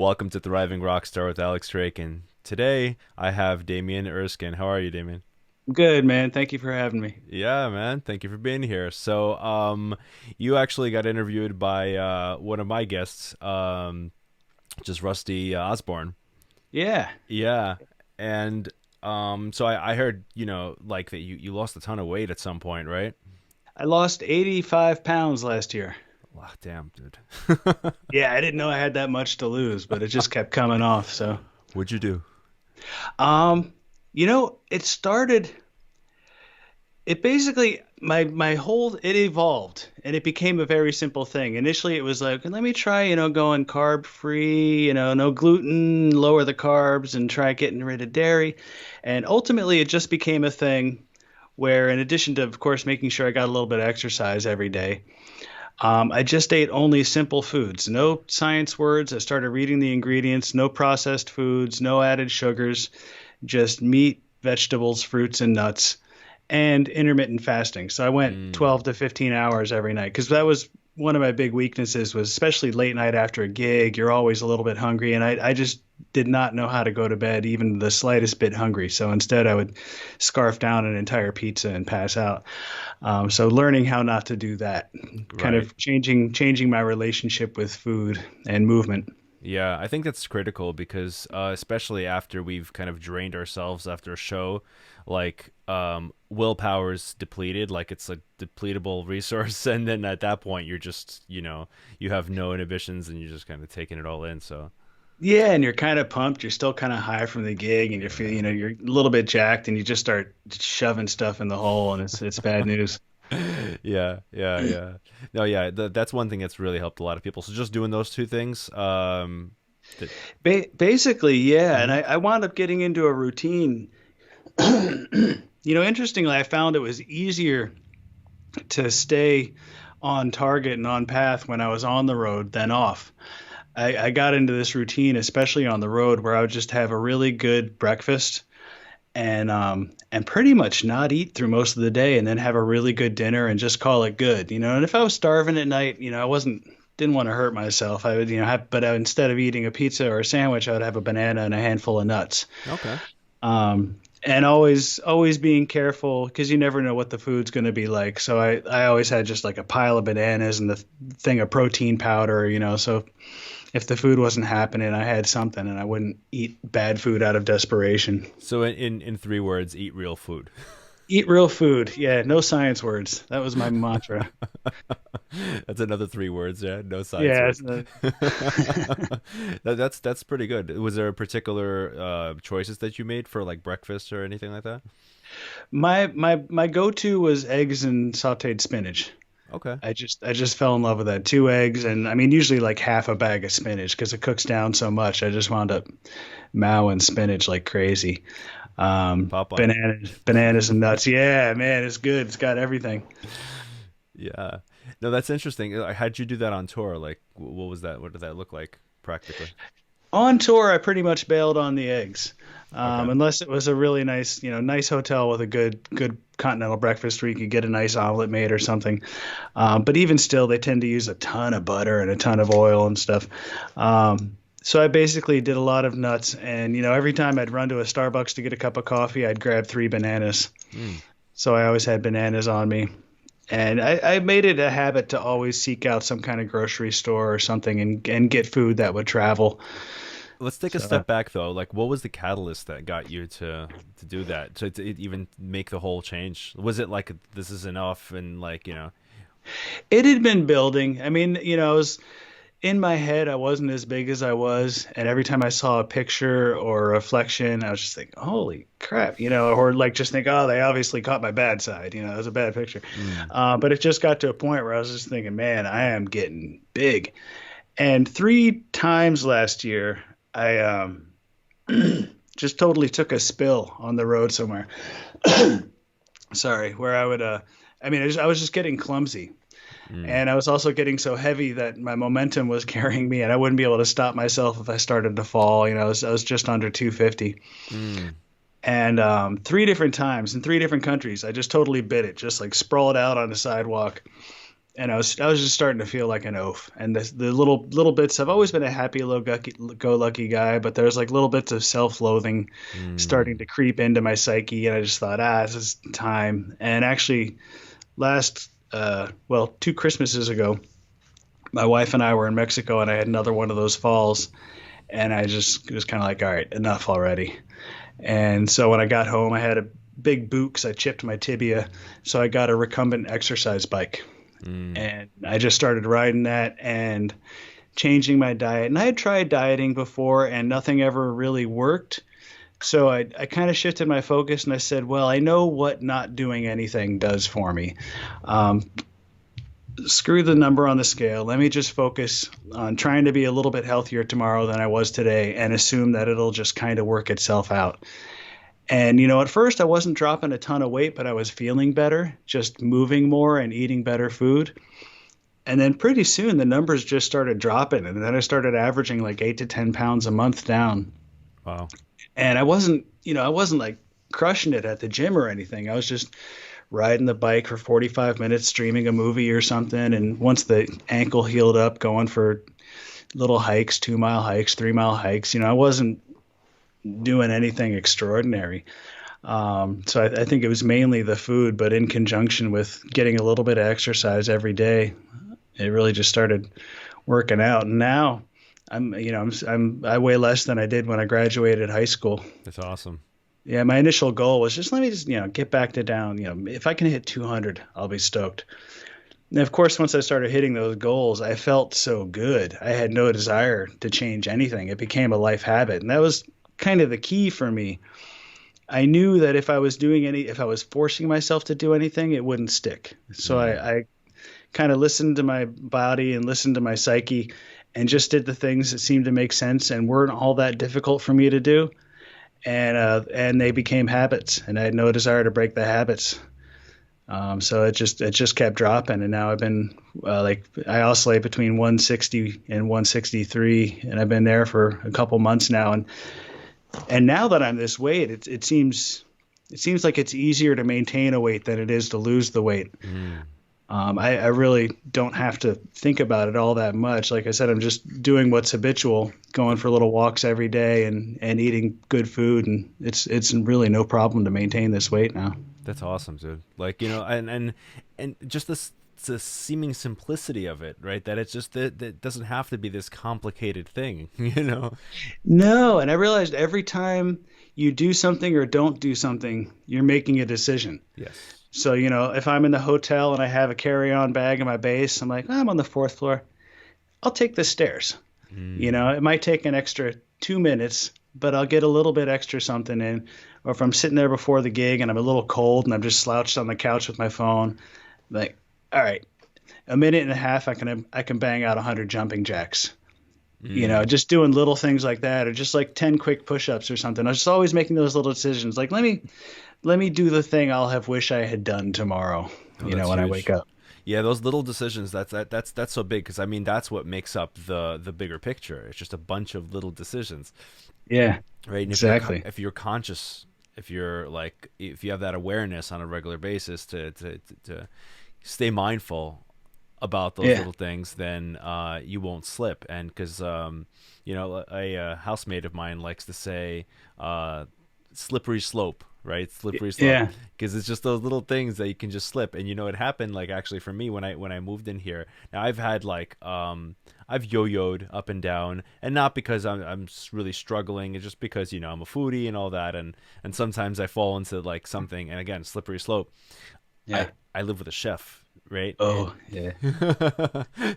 Welcome to Thriving Rockstar with Alex Drake, and today I have Damian Erskine. How are you, Damian? Good, man. Thank you for having me. Yeah, man. Thank you for being here. You actually got interviewed by one of my guests, just Rusty Osborne. Yeah, Yeah, and I heard like that you lost a ton of weight at some point, right? I lost 85 pounds last year. Wow, damn, dude. Yeah, I didn't know I had that much to lose, but it just kept coming off. What'd you do? Um, it started. It basically my whole it evolved and it became a very simple thing. Initially, it was like, let me try, going carb free, no gluten, lower the carbs, and try getting rid of dairy. And ultimately, it just became a thing where, in addition to, of course, making sure I got a little bit of exercise every day. I just ate only simple foods, no science words. I started reading the ingredients, no processed foods, no added sugars, just meat, vegetables, fruits, and nuts, and intermittent fasting. So I went Mm, 12 to 15 hours every night because that was one of my big weaknesses was especially late night after a gig, you're always a little bit hungry. And I just did not know how to go to bed even the slightest bit hungry. So instead I would scarf down an entire pizza and pass out. So learning how not to do that, kind right. of changing my relationship with food and movement. Yeah, I think that's critical because especially after we've kind of drained ourselves after a show, willpower's depleted, like it's a depletable resource, and then at that point you're just, you have no inhibitions and you're just kind of taking it all in. So Yeah, and you're kind of pumped. You're still kind of high from the gig, and you're feeling, yeah. you're a little bit jacked, and you just start shoving stuff in the hole, and it's bad news. Yeah. No, yeah, that's one thing that's really helped a lot of people. So just doing those two things, that, Basically, yeah. And mhm. I wound up getting into a routine. Interestingly, I found it was easier to stay on target and on path when I was on the road than off. I got into this routine, especially on the road, where I would just have a really good breakfast and pretty much not eat through most of the day, and then have a really good dinner and just call it good. And if I was starving at night, I wasn't didn't want to hurt myself. I would, instead of eating a pizza or a sandwich, I would have a banana and a handful of nuts. Okay. And always being careful because you never know what the food's going to be like. So I always had just like a pile of bananas and the thing of protein powder, so if the food wasn't happening, I had something and I wouldn't eat bad food out of desperation. So in three words, eat real food. Eat real food. Yeah, no science words. That was my mantra. That's another three words, yeah. No science Yeah, words. That's pretty good. Was there a particular choices that you made for like breakfast or anything like that? my go-to was eggs and sautéed spinach. Okay. I just fell in love with that. Two eggs and I mean usually like half a bag of spinach because it cooks down so much. I just wound up mowing spinach like crazy. Popeye. Bananas and nuts. Yeah, man, it's good. It's got everything. Yeah. No, that's interesting. How'd you do that on tour? Like, what was that? What did that look like practically? On tour, I pretty much bailed on the eggs, Okay. unless it was a really nice, nice hotel with a good continental breakfast where you could get a nice omelet made or something. But even still, they tend to use a ton of butter and a ton of oil and stuff. So I basically did a lot of nuts, and every time I'd run to a Starbucks to get a cup of coffee, I'd grab three bananas. Mm. So I always had bananas on me. And I made it a habit to always seek out some kind of grocery store or something and get food that would travel. Let's take a So step back though. Like, what was the catalyst that got you to do that? To even make the whole change? Was it like this is enough and like. it had been building. I mean, I was in my head, I wasn't as big as I was. And every time I saw a picture or a reflection, I was just thinking, holy crap, or like just think, oh, they obviously caught my bad side. It was a bad picture. Mm. But it just got to a point where I was just thinking, man, I am getting big. And three times last year, I just totally took a spill on the road somewhere. Sorry, where I would, I was just getting clumsy. Mm. And I was also getting so heavy that my momentum was carrying me, and I wouldn't be able to stop myself if I started to fall. I was just under 250. Mm. And three different times in three different countries, I just totally bit it, just like sprawled out on the sidewalk and I was just starting to feel like an oaf. And the little bits. I've always been a happy, go lucky guy, but there's like little bits of self-loathing starting Mm. to creep into my psyche, and I just thought, this is time. And actually, last well, 2 Christmases ago, my wife and I were in Mexico, and I had another one of those falls, and I just was kind of like, all right, enough already. And so when I got home, I had a big boot because I chipped my tibia, so I got a recumbent exercise bike, Mm. and I just started riding that and changing my diet. And I had tried dieting before, and nothing ever really worked. So I kind of shifted my focus and I said, well, I know what not doing anything does for me. Um, Screw the number on the scale. Let me just focus on trying to be a little bit healthier tomorrow than I was today and assume that it'll just kind of work itself out. And, at first I wasn't dropping a ton of weight, but I was feeling better, just moving more and eating better food. And then pretty soon the numbers just started dropping. And then I started averaging like 8 to 10 pounds a month down. Wow. And I wasn't like crushing it at the gym or anything. I was just riding the bike for 45 minutes, streaming a movie or something. And once the ankle healed up, going for little hikes, 2 mile hikes, 3 mile hikes. I wasn't doing anything extraordinary. So I think it was mainly the food, but in conjunction with getting a little bit of exercise every day, it really just started working out. And now I weigh less than I did when I graduated high school. That's awesome. Yeah, my initial goal was just let me just get back to down. If I can hit 200, I'll be stoked. And of course, once I started hitting those goals, I felt so good. I had no desire to change anything. It became a life habit, and that was kind of the key for me. I knew that if I was forcing myself to do anything, it wouldn't stick. So Mm. I kind of listened to my body and listened to my psyche and just did the things that seemed to make sense and weren't all that difficult for me to do. And they became habits, and I had no desire to break the habits. So it just kept dropping, and now I've been like I oscillate between 160 and 163, and I've been there for a couple months now. And now that I'm this weight, it seems like it's easier to maintain a weight than it is to lose the weight. Mm. I really don't have to think about it all that much. Like I said, I'm just doing what's habitual, going for little walks every day and eating good food, and it's really no problem to maintain this weight now. That's awesome, dude. Like, and just this the seeming simplicity of it, right? That it's just that it doesn't have to be this complicated thing, you know? No, and I realized every time you do something or don't do something, you're making a decision. Yes. So, if I'm in the hotel and I have a carry-on bag in my base, I'm like, I'm on the fourth floor. I'll take the stairs. Mm. It might take an extra 2 minutes, but I'll get a little bit extra something in. Or if I'm sitting there before the gig and I'm a little cold and I'm just slouched on the couch with my phone, like, all right, a minute and a half, I can bang out 100 jumping jacks. Mm. Just doing little things like that, or just like 10 quick push-ups or something. I was just always making those little decisions. Like, let me do the thing I'll have wish I had done tomorrow. Oh, that's When I wake huge. up. Yeah, those little decisions. That's so big because I mean that's what makes up the bigger picture. It's just a bunch of little decisions, Yeah, right? And exactly. if you're conscious, if you have that awareness on a regular basis to stay mindful about those Yeah, little things, then you won't slip. And because a housemate of mine likes to say, "Slippery slope." Right, slippery slope, yeah, because it's just those little things that you can just slip. And it happened like actually for me when I moved in here. Now I've had like I've yo-yoed up and down, and not because I'm really struggling. It's just because I'm a foodie and all that, and sometimes I fall into like something, and again, slippery slope. I yeah. I live with a chef, right? And Oh, yeah,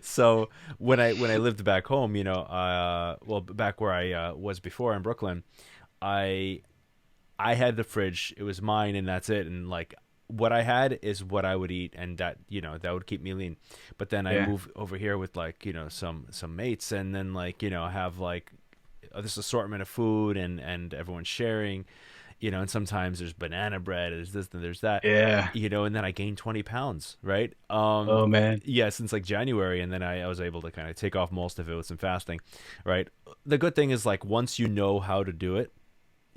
so when I lived back home, well, back where I was before in Brooklyn, I I had the fridge. It was mine, and that's it. And like what I had is what I would eat, and that would keep me lean. But then I yeah, moved over here with like some mates, and then like have like this assortment of food, and everyone's sharing. And sometimes there's banana bread, there's this, and there's that, yeah. and then I gained 20 pounds, right? Oh man, Yeah, since like January, and then I was able to kind of take off most of it with some fasting, right? The good thing is like once you know how to do it,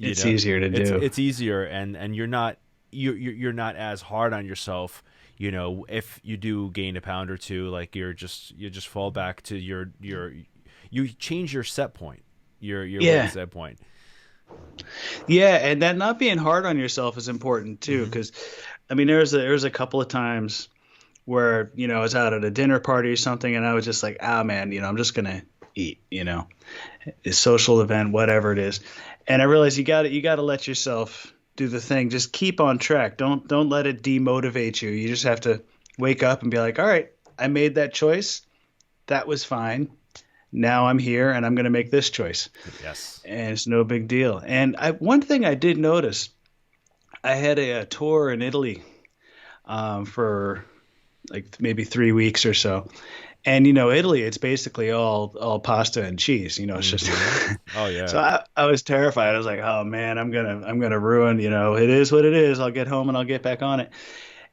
it's easier to it's do. it's easier, and you're not. you're not as hard on yourself. If you do gain a pound or two, like you just fall back to you change your set point, your weight Yeah. set point. Yeah, and that not being hard on yourself is important too, Hmm. because I mean, there was a couple of times where I was out at a dinner party or something, and I was just like, ah, man, I'm just gonna eat, a social event, whatever it is, and I realized you got to let yourself do the thing. Just keep on track. Don't let it demotivate you. You just have to wake up and be like, all right, I made that choice. That was fine. Now I'm here, and I'm gonna make this choice, Yes. and it's no big deal. And one thing I did notice, I had a tour in Italy for like maybe 3 weeks or so. And Italy, it's basically all pasta and cheese. It's just Oh so yeah. I was terrified. I was like, oh man, I'm gonna ruin. It is what it is. I'll get home and I'll get back on it.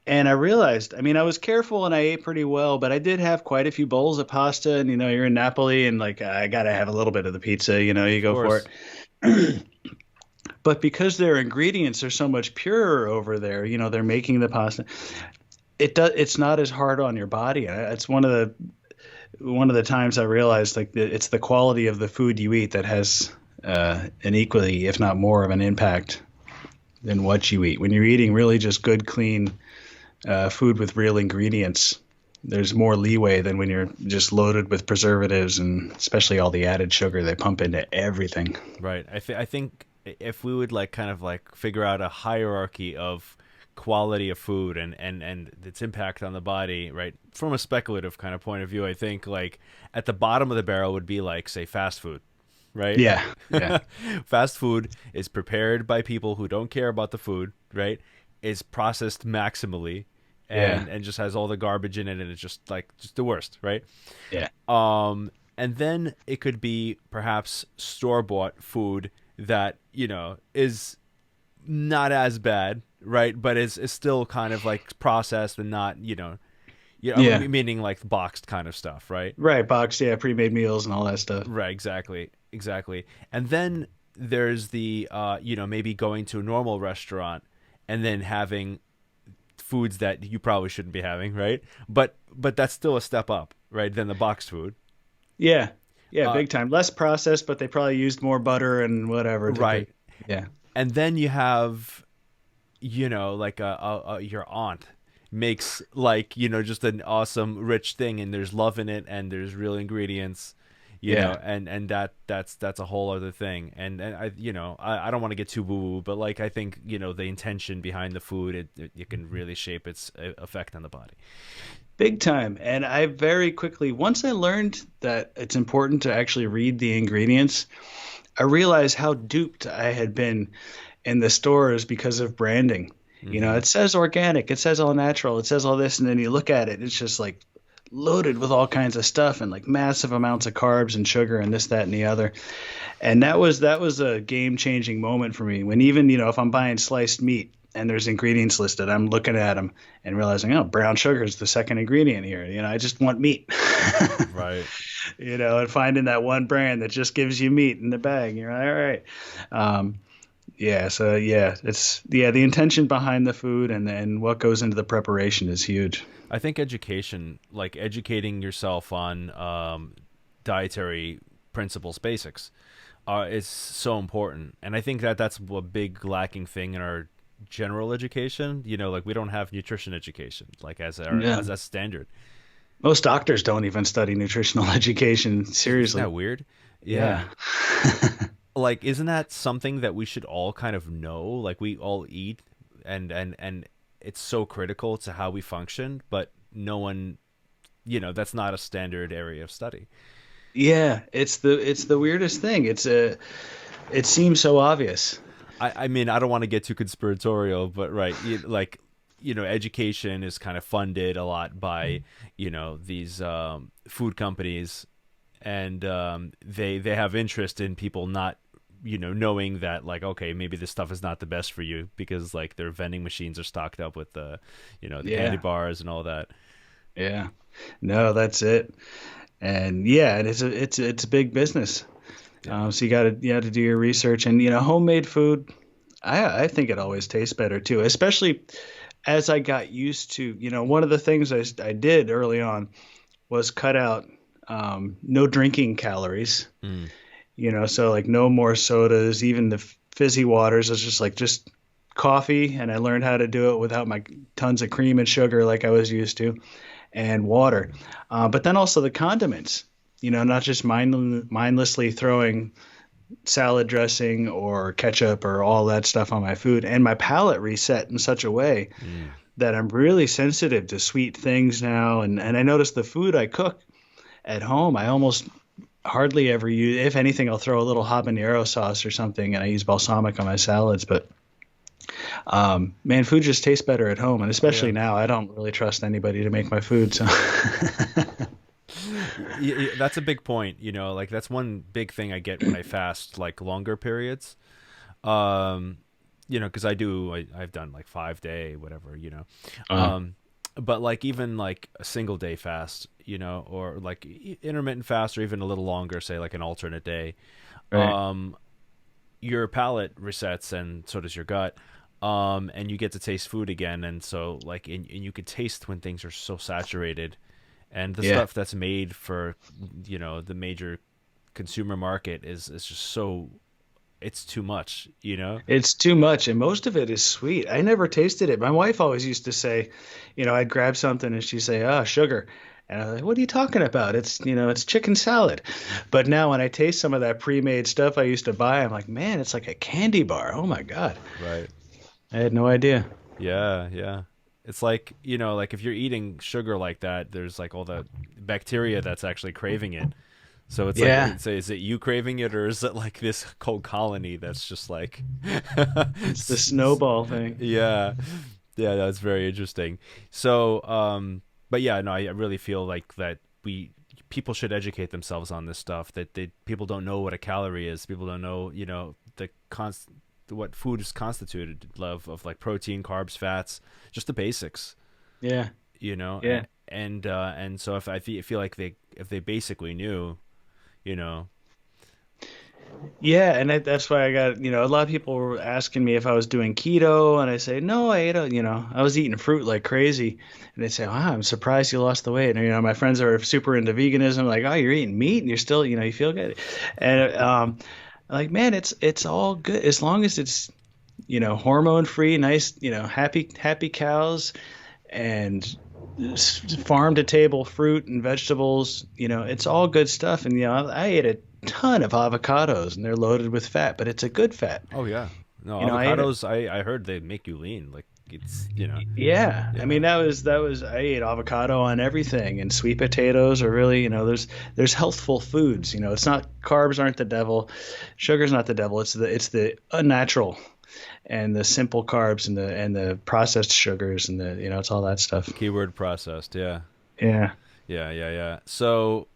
And I realized, I mean, I was careful and I ate pretty well, but I did have quite a few bowls of pasta. And you're in Napoli, and like I gotta have a little bit of the pizza. You Of go for course. it. But because their ingredients are so much purer over there, they're making the pasta. It's not as hard on your body. It's one of the times I realized like it's the quality of the food you eat that has an equally, if not more, of an impact than what you eat. When you're eating really just good, clean food with real ingredients, there's more leeway than when you're just loaded with preservatives and especially all the added sugar they pump into everything. Right. I think if we would like kind of like figure out a hierarchy of quality of food and its impact on the body, right? From a speculative kind of point of view, I think like at the bottom of the barrel would be like, say, fast food, right? Yeah, yeah, Fast food is prepared by people who don't care about the food, right? Is processed maximally yeah, and just has all the garbage in it, and it's just the worst, right? yeah, And then it could be perhaps store bought food that, is not as bad, right? But is still kind of like processed and not, yeah. meaning like boxed kind of stuff, right? Right, boxed, yeah, pre-made meals and all that stuff. Right, exactly, exactly. And then there's the, maybe going to a normal restaurant and then having foods that you probably shouldn't be having, right? But that's still a step up, right, than the boxed food. Yeah, yeah, Uh, big time. Less processed, but they probably used more butter and whatever to. right. Yeah, And then you have, like your aunt makes like, just an awesome rich thing, and there's love in it, and there's real ingredients, yeah. and that's a whole other thing. And I don't want to get too woo woo, but like I think the intention behind the food, it can really shape its effect on the body. Big time. And I very quickly, once I learned that it's important to actually read the ingredients, I realized how duped I had been in the stores because of branding. Hmm. It says organic, it says all natural, it says all this, and then you look at it, it's just like loaded with all kinds of stuff and like massive amounts of carbs and sugar and this, that, and the other. And that was a game-changing moment for me. When even, if I'm buying sliced meat and there's ingredients listed, I'm looking at them and realizing, oh, brown sugar is the second ingredient here. I just want meat. Right. And finding that one brand that just gives you meat in the bag. You're like, all right. Yeah, so yeah, the intention behind the food and what goes into the preparation is huge. I think education, like educating yourself on dietary principles, basics, is so important. And I think that that's a big lacking thing in our general education. Like we don't have nutrition education, like Yeah. as a standard. Most doctors don't even study nutritional education Isn't seriously. that weird? Yeah. Yeah. Like, isn't that something that we should all kind of know? Like we all eat, and it's so critical to how we function, but no one, that's not a standard area of study. Yeah, it's the weirdest thing. It seems so obvious. I mean, I don't want to get too conspiratorial, but right, like, education is kind of funded a lot by, these food companies, and they have interest in people not, knowing that like, okay, maybe this stuff is not the best for you because like their vending machines are stocked up with the candy Yeah. bars and all that. Yeah. No, that's it. And yeah, and it's a big business. Yeah. So you got to do your research and homemade food. I think it always tastes better too, especially as I got used to, one of the things I did early on was cut out no drinking calories, Mm. so like no more sodas, even the fizzy waters. It's just like just coffee, and I learned how to do it without my tons of cream and sugar like I was used to, and water. But then also the condiments, not just mindlessly throwing salad dressing or ketchup or all that stuff on my food. And my palate reset in such a way Mm. that I'm really sensitive to sweet things now. And I notice the food I cook at home, I almost hardly ever use, if anything, I'll throw a little habanero sauce or something, and I use balsamic on my salads. But man, food just tastes better at home. And Oh yeah. especially now, I don't really trust anybody to make my food. So That's a big point, like that's one big thing I get when I fast like longer periods. Um, because I've done like 5 day, whatever, uh, Um, but like even like a single day fast, or like intermittent fast, or even a little longer, say like an alternate day, right. um, your palate resets and so does your gut. And you get to taste food again. And so like, and you can taste when things are so saturated, and the Yeah. stuff that's made for, the major consumer market is just so, it's too much. It's too much, and most of it is sweet. I never tasted it. My wife always used to say, I'd grab something and she'd say, "Ah, sugar." And I'm like, "What are you talking about? It's chicken salad." But now when I taste some of that pre-made stuff I used to buy, I'm like, man, it's like a candy bar. Oh my God. Right. I had no idea. Yeah, yeah. It's like, like if you're eating sugar like that, there's like all the bacteria that's actually craving it. So it's like, Yeah. is it you craving it, or is it like this cold colony that's just like, It's the snowball thing. yeah, yeah, that's very interesting. So, but yeah, no, I really feel like that people should educate themselves on this stuff. That people don't know what a calorie is. People don't know, what food is constituted of like protein, carbs, fats, just the basics, Yeah. Yeah. and so if feel like if they basically knew, you know, Yeah, and that's why I got, a lot of people were asking me if I was doing keto, and I say, no, I was eating fruit like crazy. And they say, wow, I'm surprised you lost the weight. And, my friends are super into veganism, like, oh, you're eating meat and you're still, you feel good. And, I'm like, man, it's all good as long as it's, hormone free, nice, happy cows and farm to table fruit and vegetables, it's all good stuff. And, I ate a ton of avocados and they're loaded with fat, but it's a good fat. oh yeah, no, I ate it. avocados, I heard they make you lean, like it's. Yeah. I Yeah. mean, that was, I ate avocado on everything, and sweet potatoes are really, there's healthful foods, it's not, carbs aren't the devil. Sugar's not the devil. It's the unnatural and the simple carbs and the processed sugars and it's all that stuff. Keyword processed, yeah. Yeah. Yeah, yeah, yeah. So,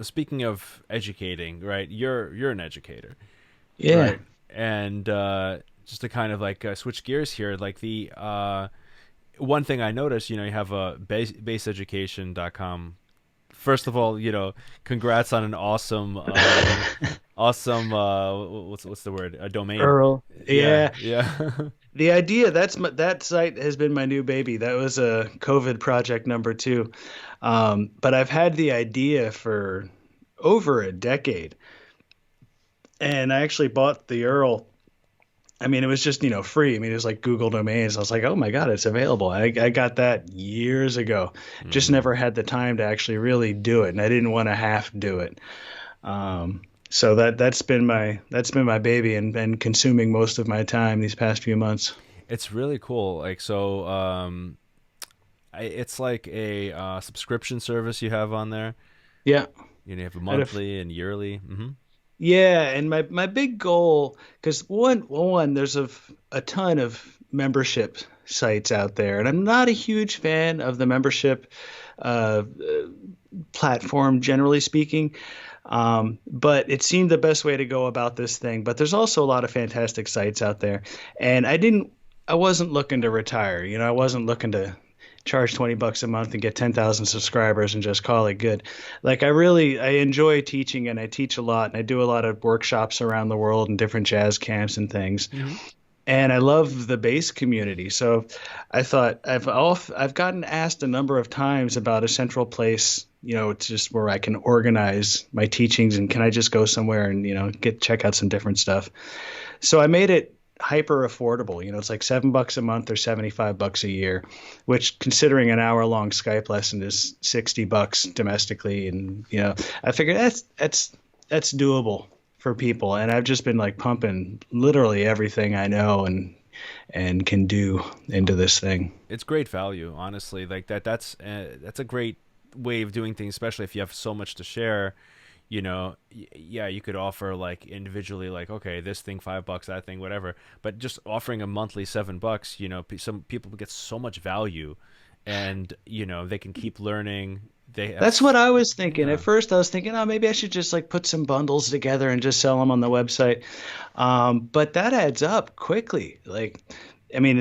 speaking of educating, right? You're an educator, Yeah. right? And just to kind of like switch gears here, like the one thing I noticed, you have a baseeducation.com. First of all, congrats on an awesome, awesome. What's the word? A domain. Earl. Yeah, Yeah. yeah. The idea that site has been my new baby. That was a COVID project number two. But I've had the idea for over a decade, and I actually bought the URL. I mean, it was just, free. I mean, it was like Google domains. I was like, oh my God, it's available. I got that years ago. Just Hmm. never had the time to actually really do it, and I didn't want to half do it. So that's been my baby, and consuming most of my time these past few months. It's really cool. Like so, it's like a subscription service you have on there. Yeah. You have a Out of monthly and yearly. Hmm. Yeah, and my big goal, because one there's a ton of membership sites out there, and I'm not a huge fan of the membership uh, platform generally speaking. But it seemed the best way to go about this thing. But there's also a lot of fantastic sites out there, and I wasn't looking to retire. I wasn't looking to charge 20 bucks a month and get 10,000 subscribers and just call it good. Like I enjoy teaching, and I teach a lot, and I do a lot of workshops around the world and different jazz camps and things. Hmm. And I love the bass community. So I thought I've gotten asked a number of times about a central place, it's just where I can organize my teachings, and can I just go somewhere and, check out some different stuff. So I made it hyper affordable. It's like $7 a month or $75 a year, which, considering an hour long Skype lesson, is $60 domestically. And, I figured that's doable for people. And I've just been like pumping literally everything I know and can do into this thing. It's great value, honestly. Like that's a great way of doing things, especially if you have so much to share. Yeah, you could offer like individually, like, okay, this thing $5, that thing whatever, but just offering a monthly $7, some people get so much value, and they can keep learning. They have, That's what I was thinking. At yeah. first, I was thinking, oh, maybe I should just like put some bundles together and just sell them on the website. But that adds up quickly. Like, I mean,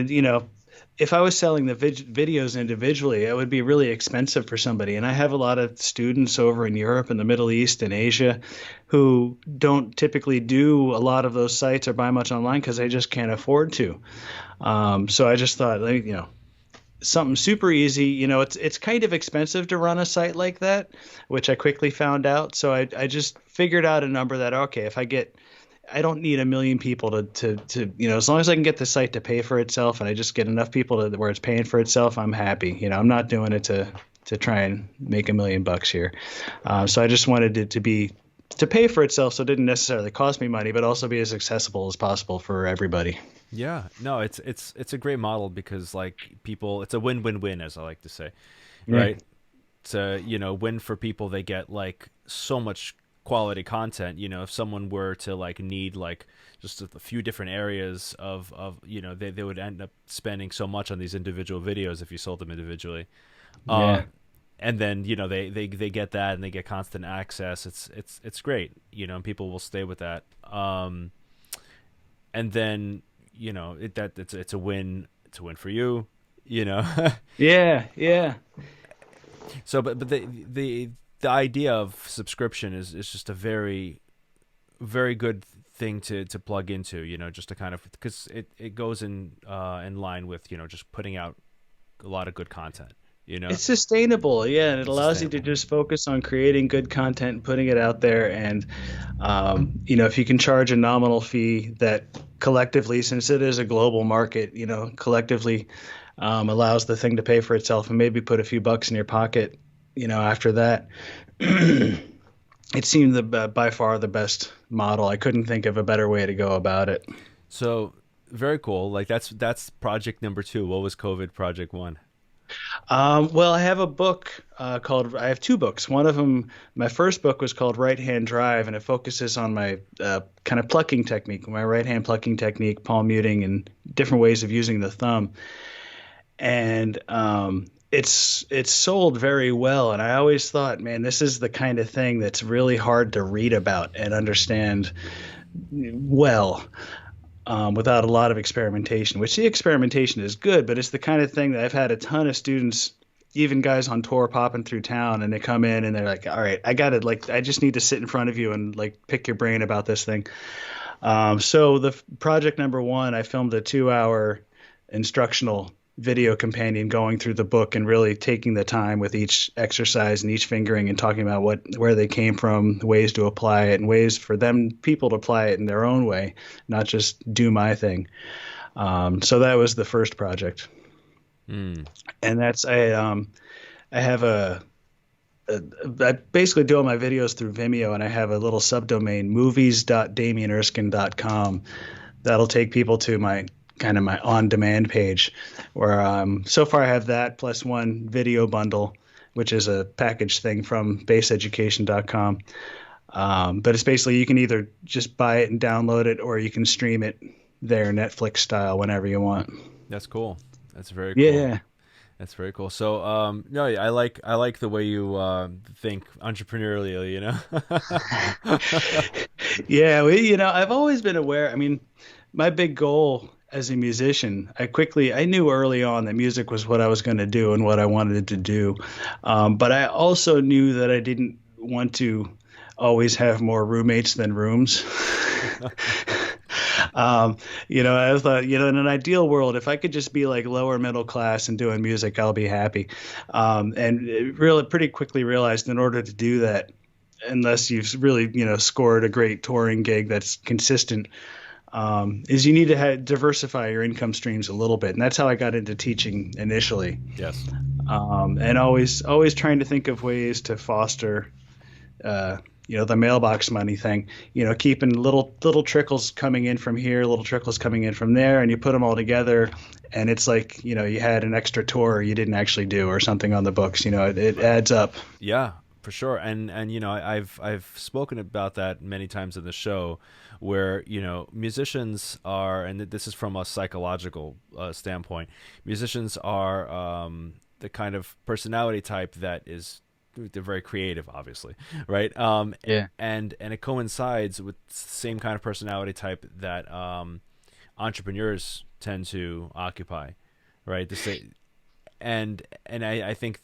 if I was selling the videos individually, it would be really expensive for somebody. And I have a lot of students over in Europe and the Middle East and Asia who don't typically do a lot of those sites or buy much online because they just can't afford to. So I just thought, like, something super easy. It's kind of expensive to run a site like that, which I quickly found out. So I just figured out a number that, okay, if I don't need a million people to as long as I can get the site to pay for itself, and I just get enough people to where it's paying for itself, I'm happy. I'm not doing it to try and make $1 million here. So I just wanted it to pay for itself, so it didn't necessarily cost me money, but also be as accessible as possible for everybody. Yeah, no, it's a great model because, like, people, it's a win-win-win, as I like to say, Yeah. right? It's a, win for people. They get like so much quality content. If someone were to like need like just a few different areas of they would end up spending so much on these individual videos if you sold them individually. Yeah. And then they get that, and they get constant access. It's great, and people will stay with that. And then it's a win. It's a win for you, Yeah. Yeah. So, but the idea of subscription is just a very, very good thing to plug into. Just to kind of, because it goes in line with just putting out a lot of good content. It's sustainable, yeah, and it It's allows you to sustainable. just focus on creating good content and putting it out there. And if you can charge a nominal fee that collectively, since it is a global market, collectively allows the thing to pay for itself, and maybe put a few bucks in your pocket, after that. It seemed by far the best model. I couldn't think of a better way to go about it. So very cool. Like that's project number two. What was COVID project one? Well, I have a book I have two books. One of them, my first book was called Right Hand Drive, and it focuses on my kind of plucking technique, my right hand plucking technique, palm muting, and different ways of using the thumb. And it's sold very well. And I always thought, man, this is the kind of thing that's really hard to read about and understand well, without a lot of experimentation, which the experimentation is good, but it's the kind of thing that I've had a ton of students, even guys on tour popping through town, and they come in and they're like, all right, I just need to sit in front of you and like pick your brain about this thing. So the project number one, I filmed a 2-hour instructional video companion going through the book and really taking the time with each exercise and each fingering and talking about where they came from, ways to apply it, and ways for people to apply it in their own way, not just do my thing. So that was the first project. Mm. And I have I basically do all my videos through Vimeo, and I have a little subdomain, movies.damianerskine.com, that'll take people to my on-demand page, where so far I have that plus one video bundle, which is a package thing from basseducation.com. But it's basically, you can either just buy it and download it, or you can stream it there Netflix style whenever you want. That's cool. That's very cool. Yeah. That's very cool. So, no, I like the way you think entrepreneurially. Yeah, I've always been aware. I mean, my big goal as a musician, I knew early on that music was what I was going to do and what I wanted to do. But I also knew that I didn't want to always have more roommates than rooms. I thought, in an ideal world, if I could just be like lower middle class and doing music, I'll be happy. And it really pretty quickly realized in order to do that, unless you've really, scored a great touring gig that's consistent, is you need to diversify your income streams a little bit. And that's how I got into teaching initially. Yes. And always trying to think of ways to foster, the mailbox money thing, keeping little trickles coming in from here, little trickles coming in from there, and you put them all together, and it's like, you had an extra tour you didn't actually do or something on the books. It adds up. Yeah, for sure. And I've spoken about that many times in the show, where musicians are, and this is from a psychological standpoint, musicians are the kind of personality type that is, they're very creative, obviously, right? Yeah. And it coincides with the same kind of personality type that entrepreneurs tend to occupy, right? The same, and I think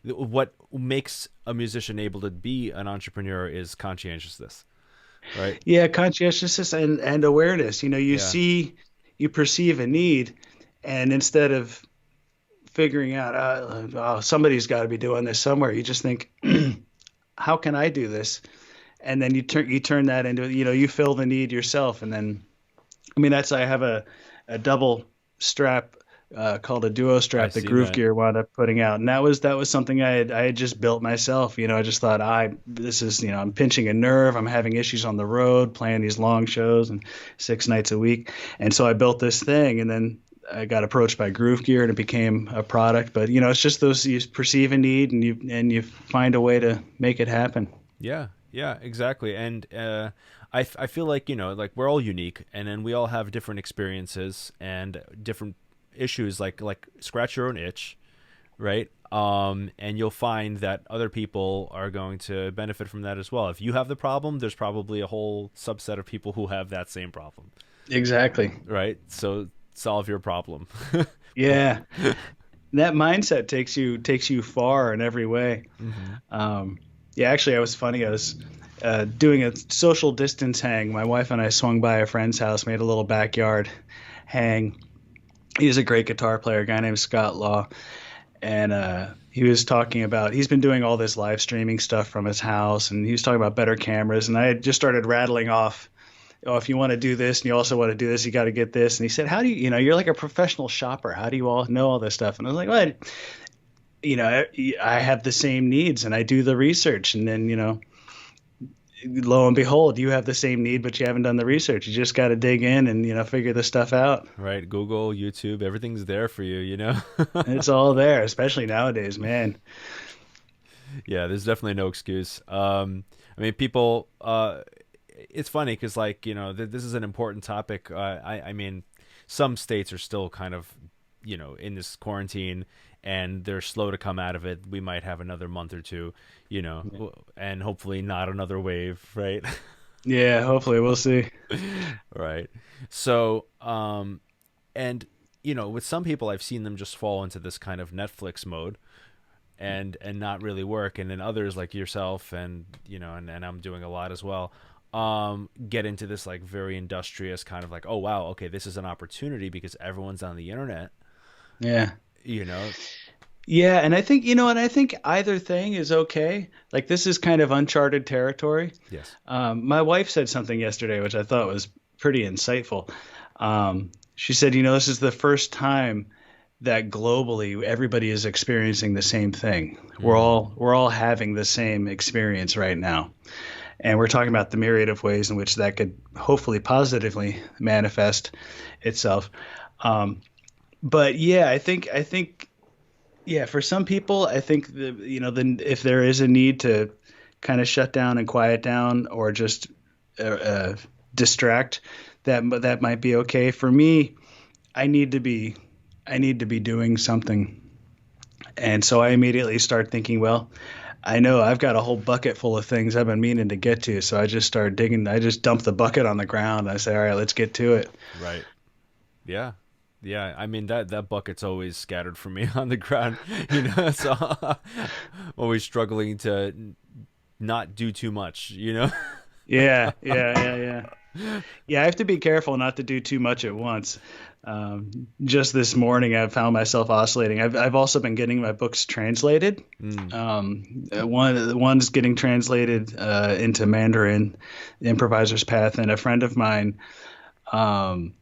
what makes a musician able to be an entrepreneur is conscientiousness, right? Yeah, conscientiousness and awareness. Yeah. You perceive a need, and instead of figuring out, oh, somebody's got to be doing this somewhere, you just think, how can I do this? And then you turn that into, you fill the need yourself. And then, I mean, I have a double strap called a duo I strap that see Groove that. Gear wound up putting out, and that was something I had just built myself. I just thought, this is, I'm pinching a nerve. I'm having issues on the road playing these long shows and 6 nights a week, and so I built this thing, and then I got approached by Groove Gear and it became a product. But it's just those, you perceive a need and you find a way to make it happen. Yeah, yeah, exactly. And I feel like, like we're all unique, and then we all have different experiences and different issues. Like scratch your own itch, right? And you'll find that other people are going to benefit from that as well. If you have the problem, there's probably a whole subset of people who have that same problem, Exactly. right? So solve your problem. Yeah. That mindset takes you far in every way. Hmm. Yeah, actually, I was funny. I was doing a social distance hang. My wife and I swung by a friend's house, made a little backyard hang. He's a great guitar player, a guy named Scott Law, and he was talking about, he's been doing all this live streaming stuff from his house, and he was talking about better cameras, and I had just started rattling off, oh, if you want to do this and you also want to do this, you got to get this. And he said, how do you, you're like a professional shopper. How do you all know all this stuff? And I was like, well, I have the same needs and I do the research. And then, lo and behold, you have the same need, but you haven't done the research. You just got to dig in and, figure this stuff out. Right? Google, YouTube, everything's there for you. And it's all there, especially nowadays, man. Yeah, there's definitely no excuse. I mean, people. It's funny because, like, this is an important topic. I mean, some states are still kind of, in this quarantine, and they're slow to come out of it. We might have another month or two, and hopefully not another wave, right? Yeah, hopefully we'll see. Right. So, and with some people, I've seen them just fall into this kind of Netflix mode, and not really work, and then others like yourself, and and I'm doing a lot as well, get into this like very industrious kind of like, oh wow, okay, this is an opportunity because everyone's on the internet, Yeah. you know. Yeah, and I think, and I think either thing is okay. Like this is kind of uncharted territory. Yes. My wife said something yesterday, which I thought was pretty insightful. She said, this is the first time that globally everybody is experiencing the same thing. Mm. We're all having the same experience right now. And we're talking about the myriad of ways in which that could hopefully positively manifest itself. But yeah, I think yeah, for some people, I think if there is a need to kind of shut down and quiet down or just distract, that might be okay. For me, I need to be I need to be doing something, and so I immediately start thinking, well, I know I've got a whole bucket full of things I've been meaning to get to, so I just start digging. I just dump the bucket on the ground. And I say, all right, let's get to it. Right. Yeah. Yeah, I mean that bucket's always scattered for me on the ground, you know. So always struggling to not do too much, you know. Yeah, yeah, yeah, yeah. Yeah, I have to be careful not to do too much at once. Just this morning, I found myself oscillating. I've also been getting my books translated. Mm. One's getting translated into Mandarin, The Improviser's Path, and a friend of mine um,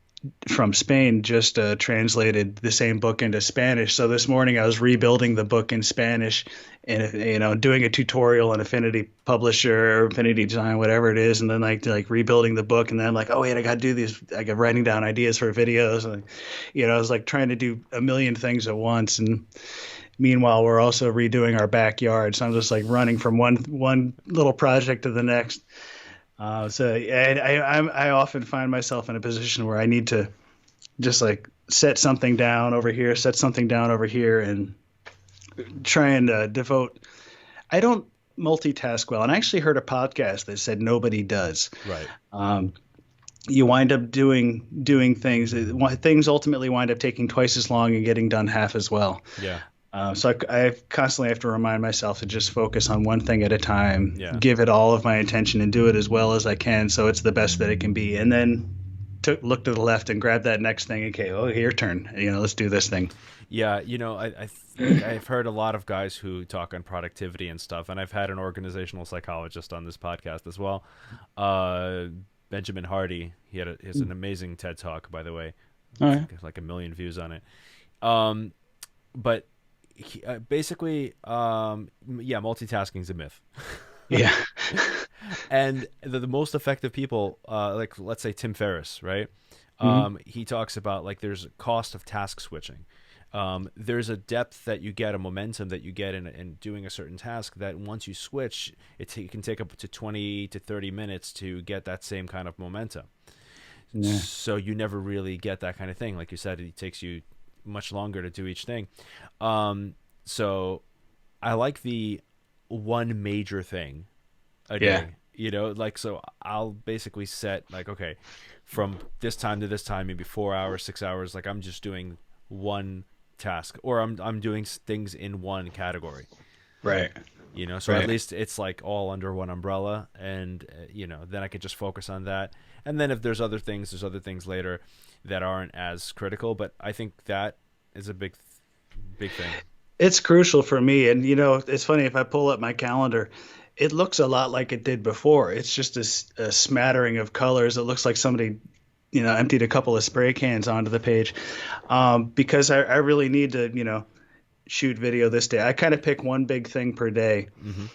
from Spain just translated the same book into Spanish. So this morning I was rebuilding the book in Spanish and doing a tutorial in Affinity Publisher or Affinity Design, whatever it is, and then like rebuilding the book. And then I'm like, oh wait, I got to do these. I got writing down ideas for videos, and I was like trying to do a million things at once. And meanwhile, we're also redoing our backyard. So I'm just like running from one little project to the next. I often find myself in a position where I need to just like set something down over here, set something down over here, and try and devote. I don't multitask well, and I actually heard a podcast that said nobody does. Right. You wind up doing things. Things ultimately wind up taking twice as long and getting done half as well. Yeah. So I constantly have to remind myself to just focus on one thing at a time, Yeah. give it all of my attention, and do it as well as I can, so it's the best that it can be. And then look to the left and grab that next thing. Okay, oh, your turn. Let's do this thing. Yeah, I think I've heard a lot of guys who talk on productivity and stuff, and I've had an organizational psychologist on this podcast as well, Benjamin Hardy. He has an amazing TED Talk, by the way, All right. like 1 million views on it. But basically, yeah, multitasking is a myth. Yeah. And the most effective people, like let's say Tim Ferriss, right? He talks about like there's a cost of task switching. There's a depth that you get, a momentum that you get in doing a certain task that once you switch, it can take up to 20 to 30 minutes to get that same kind of momentum. Yeah. So you never really get that kind of thing. Like you said, it takes you much longer to do each thing. So I like the one major thing a day, like, so I'll basically set like, okay, from this time to this time, maybe 4 hours, 6 hours, like I'm just doing one task, or I'm doing things in one category. Right. So Right. at least it's like all under one umbrella, and then I could just focus on that. And then if there's other things later that aren't as critical, but I think that is a big thing. It's crucial for me. And, it's funny, if I pull up my calendar, it looks a lot like it did before. It's just a smattering of colors. It looks like somebody, emptied a couple of spray cans onto the page, because I really need to, shoot video this day. I kind of pick one big thing per day. Mm-hmm.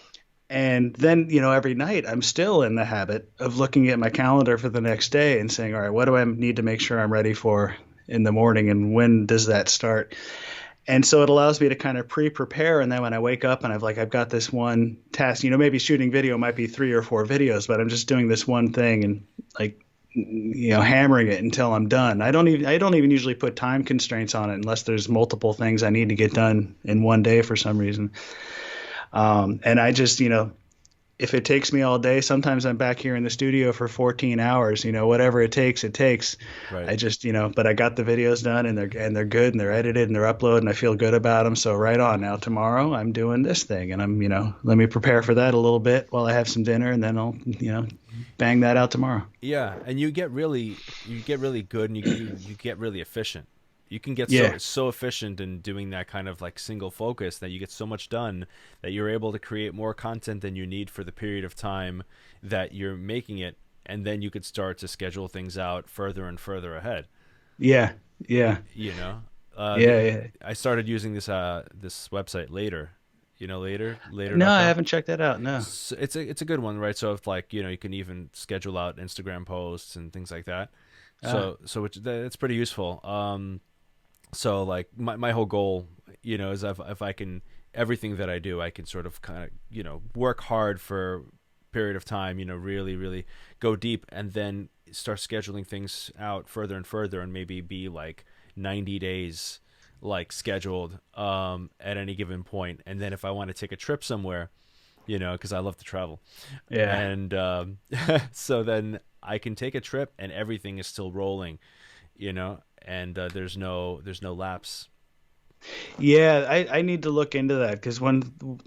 And then, every night I'm still in the habit of looking at my calendar for the next day and saying, all right, what do I need to make sure I'm ready for in the morning, and when does that start? And so it allows me to kind of pre-prepare. And then when I wake up and I've got this one task, maybe shooting video might be 3 or 4 videos, but I'm just doing this one thing and hammering it until I'm done. I don't even usually put time constraints on it unless there's multiple things I need to get done in one day for some reason. And I just, if it takes me all day, sometimes I'm back here in the studio for 14 hours, whatever it takes, it takes. Right. I just, but I got the videos done, and they're good, and they're edited, and they're uploaded, and I feel good about them. So right on. Now tomorrow I'm doing this thing, and I'm, let me prepare for that a little bit while I have some dinner, and then I'll, bang that out tomorrow. Yeah. And you get really good, and you get really efficient. You can get so efficient in doing that kind of like single focus that you get so much done that you're able to create more content than you need for the period of time that you're making it, and then you could start to schedule things out further and further ahead. Yeah, yeah. Yeah. I started using this website Later. Later. No, I haven't checked that out. No. So it's a good one, right? So if like you can even schedule out Instagram posts and things like that. So it's pretty useful. So like my whole goal, is if I can, everything that I do, I can sort of kind of, work hard for a period of time, really, really go deep, and then start scheduling things out further and further, and maybe be like 90 days like scheduled at any given point. And then if I want to take a trip somewhere, because I love to travel. Yeah. And so then I can take a trip and everything is still rolling, and there's no lapse. Yeah, I need to look into that because when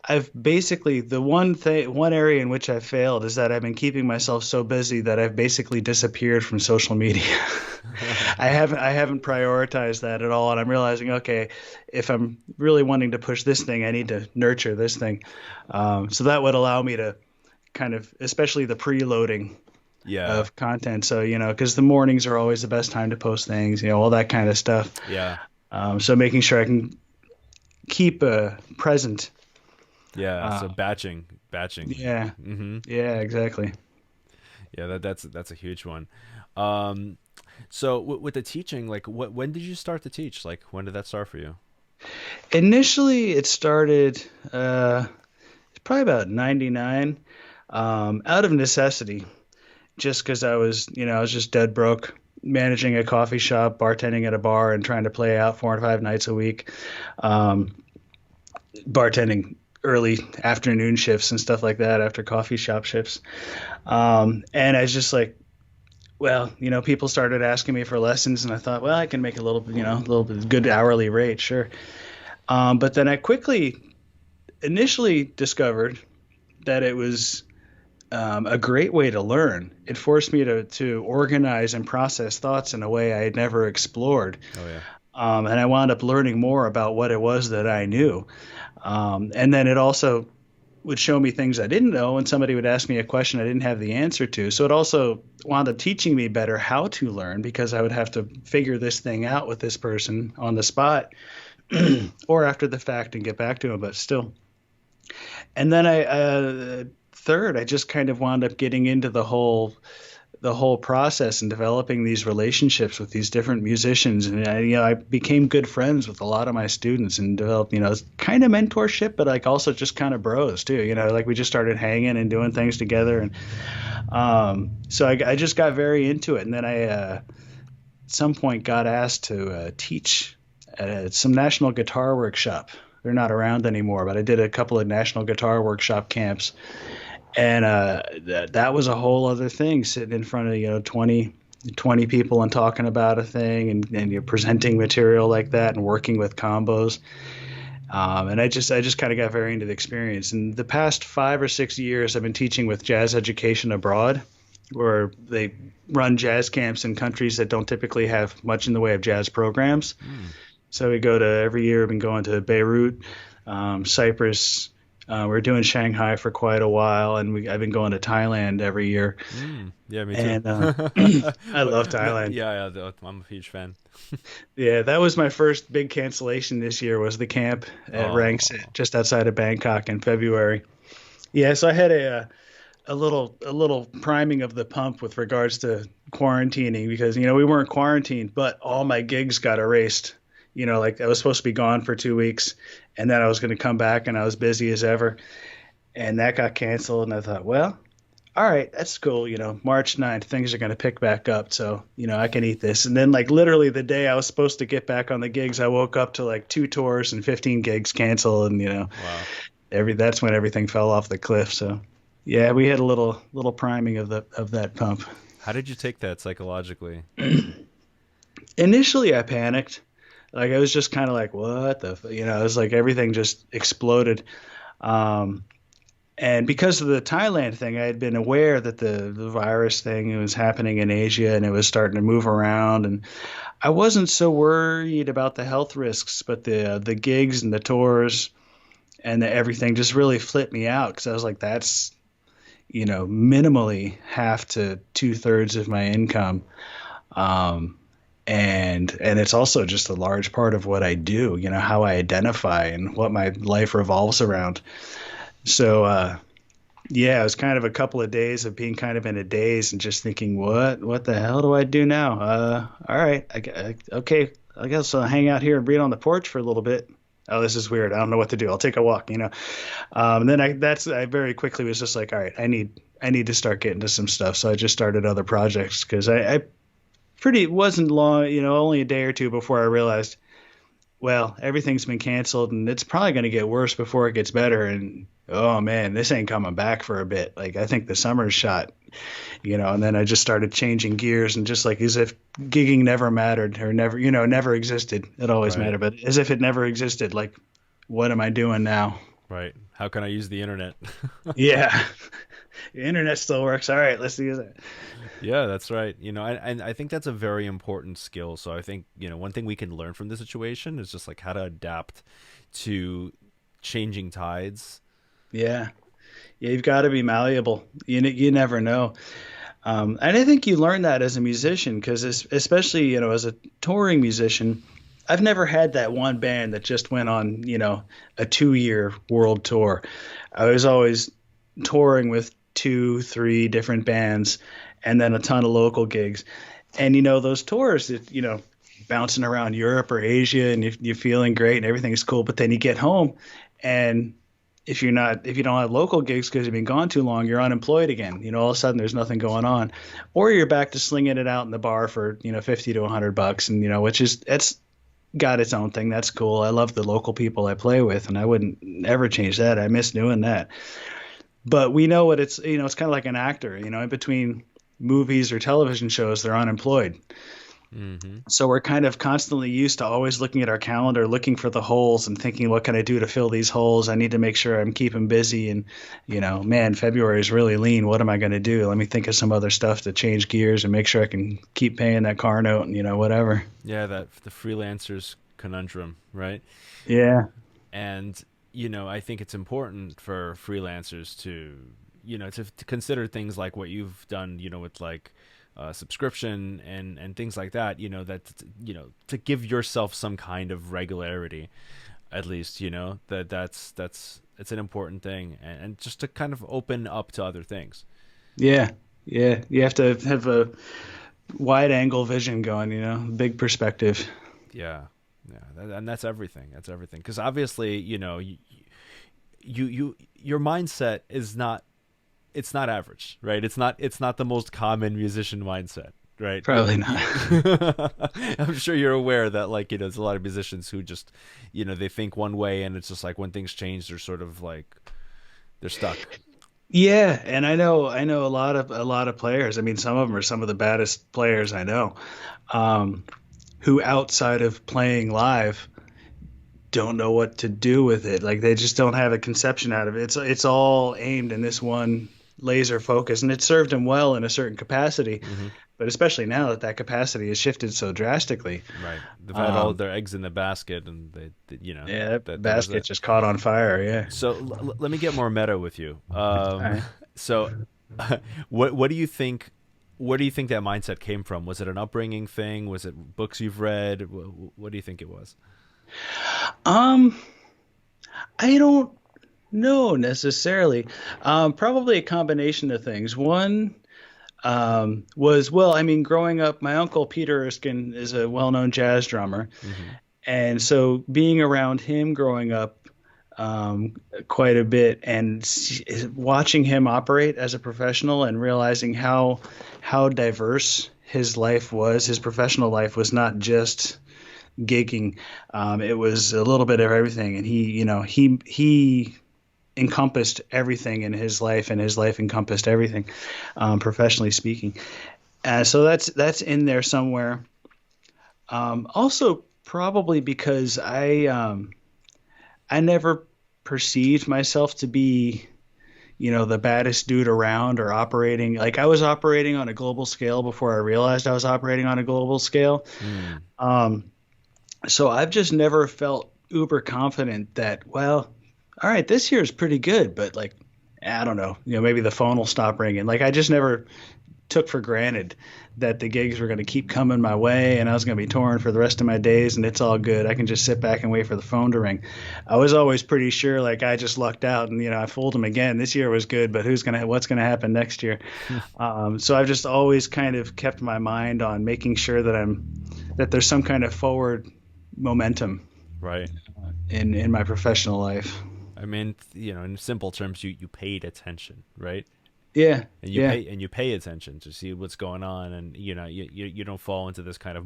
I've basically the one area in which I failed is that I've been keeping myself so busy that I've basically disappeared from social media. I haven't prioritized that at all, and I'm realizing, okay, if I'm really wanting to push this thing, I need to nurture this thing. So that would allow me to kind of, especially the preloading Yeah, of content. So, because the mornings are always the best time to post things, all that kind of stuff. yeah, So making sure I can keep present. yeah. Uh, So batching. yeah, Hmm. yeah, exactly. Yeah, that's a huge one. Um, so with the teaching, like, when did you start to teach? Like, when did that start for you? Initially, it started probably about 99, out of necessity, just because I was just dead broke, managing a coffee shop, bartending at a bar, and trying to play out 4 or 5 nights a week. Um, Bartending early afternoon shifts and stuff like that after coffee shop shifts. And I was just like, well, people started asking me for lessons, and I thought, well, I can make a little bit good hourly rate, sure. But then I quickly initially discovered that it was a great way to learn. It forced me to organize and process thoughts in a way I had never explored. Oh yeah. And I wound up learning more about what it was that I knew. And then it also would show me things I didn't know, and somebody would ask me a question I didn't have the answer to. So it also wound up teaching me better how to learn because I would have to figure this thing out with this person on the spot or after the fact and get back to him, but still. And then third, I just kind of wound up getting into the whole process and developing these relationships with these different musicians. And I became good friends with a lot of my students and developed, kind of mentorship, but like also just kind of bros too. Like we just started hanging and doing things together. And so I just got very into it. And then I, at some point, got asked to teach at some National Guitar Workshop. They're not around anymore, but I did a couple of National Guitar Workshop camps. And that was a whole other thing, sitting in front of 20 people and talking about a thing, and you're presenting material like that and working with combos. And I just kind of got very into the experience. And the past 5 or 6 years, I've been teaching with Jazz Education Abroad, where they run jazz camps in countries that don't typically have much in the way of jazz programs. Mm. So we go to every year. I've been going to Beirut, Cyprus. We're doing Shanghai for quite a while, and I've been going to Thailand every year. Yeah, me too. And I love Thailand. Yeah, yeah, I'm a huge fan. Yeah, that was my first big cancellation this year. Was the camp at Ranks Oh, just outside of Bangkok in February. Yeah, so I had a little priming of the pump with regards to quarantining because we weren't quarantined, but all my gigs got erased. Like I was supposed to be gone for 2 weeks, and then I was going to come back, and I was busy as ever, and that got canceled. And I thought, well, all right, that's cool. March 9th, things are going to pick back up, so I can eat this. And then, like literally the day I was supposed to get back on the gigs, I woke up to like 2 tours and 15 gigs canceled, and wow. that's when everything fell off the cliff. So yeah, we had a little priming of that pump. How did you take that psychologically? Initially, I panicked. Like I was just kind of like, what it was like everything just exploded. And because of the Thailand thing, I had been aware that the virus thing was happening in Asia and it was starting to move around. And I wasn't so worried about the health risks, but the gigs and the tours and everything just really flipped me out because I was like, that's minimally half to 2/3 of my income. And it's also just a large part of what I do, how I identify and what my life revolves around. So, yeah, it was kind of a couple of days of being kind of in a daze and just thinking, what the hell do I do now? All right, okay, I guess I'll hang out here and read on the porch for a little bit. Oh, this is weird. I don't know what to do. I'll take a walk, And then I very quickly was just like, all right, I need to start getting to some stuff. So I just started other projects because it wasn't long, only a day or two before I realized well, everything's been canceled and it's probably going to get worse before it gets better. And oh man, this ain't coming back for a bit. Like I think the summer's shot, and then I just started changing gears and just like as if gigging never mattered or never, never existed. It always Right. mattered, but as if it never existed. Like, what am I doing now? Right. How can I use the internet? Yeah. The internet still works. All right, let's use it. Yeah, that's right. And I think that's a very important skill. So I think, one thing we can learn from this situation is just like how to adapt to changing tides. Yeah. Yeah, you've got to be malleable. You never know. And I think you learn that as a musician because especially, as a touring musician, I've never had that one band that just went on, a 2-year world tour. I was always touring with 2, 3 different bands and then a ton of local gigs. And, those tours, bouncing around Europe or Asia and you're feeling great and everything's cool. But then you get home and if you don't have local gigs because you've been gone too long, you're unemployed again. All of a sudden there's nothing going on, or you're back to slinging it out in the bar for 50 to $100, and which is it's got its own thing. That's cool. I love the local people I play with, and I wouldn't ever change that. I miss doing that. But we know what it's kind of like an actor. In between movies or television shows, they're unemployed. Hmm. So we're kind of constantly used to always looking at our calendar, looking for the holes and thinking, what can I do to fill these holes? I need to make sure I'm keeping busy. And, man, February is really lean. What am I going to do? Let me think of some other stuff to change gears and make sure I can keep paying that car note and, whatever. Yeah, that the freelancer's conundrum, right? Yeah. And, I think it's important for freelancers to, to consider things like what you've done, with like subscription and things like that, to give yourself some kind of regularity, at least, that's it's an important thing, and just to kind of open up to other things. Yeah. Yeah. You have to have a wide angle vision going, big perspective. Yeah. Yeah. And that's everything. That's everything. Because obviously, your mindset is not, it's not average, right? It's not the most common musician mindset, right? Probably not. I'm sure you're aware that like, there's a lot of musicians who just, they think one way, and it's just like when things change, they're sort of like they're stuck. Yeah, and I know a lot of players. I mean, some of them are some of the baddest players I know, um, who outside of playing live don't know what to do with it. Like they just don't have a conception out of it. It's all aimed in this one laser focus, and it served them well in a certain capacity. Hmm. But especially now that that capacity has shifted so drastically, Right. They've had all um, their eggs in the basket, and yeah, that that was basket it. just caught on fire. Yeah. So let me get more meta with you. All right. So what do you think? Where do you think that mindset came from? Was it an upbringing thing? Was it books you've read? What do you think it was? Um, I don't know necessarily. Probably a combination of things. One was, well, I mean, growing up, my uncle Peter Erskine is a well-known jazz drummer, Hmm. and so being around him growing up quite a bit and watching him operate as a professional and realizing how diverse his life was, his professional life was not just gigging. It was a little bit of everything, and he encompassed everything in his life, and his life encompassed everything, professionally speaking. So that's in there somewhere. Also, probably because I never perceived myself to be, the baddest dude around or operating. Like I was operating on a global scale before I realized I was operating on a global scale. Mm. Um, so I've just never felt uber confident that, well, all right, this year is pretty good, but like, I don't know, maybe the phone will stop ringing. Like I just never took for granted that the gigs were going to keep coming my way and I was going to be touring for the rest of my days and it's all good. I can just sit back and wait for the phone to ring. I was always pretty sure like I just lucked out and I fooled them again. This year was good, but what's going to happen next year? So I've just always kind of kept my mind on making sure that there's some kind of forward momentum Right. in my professional life. I mean, in simple terms, you paid attention, right? Yeah. and Yeah. you pay attention to see what's going on, and you don't fall into this kind of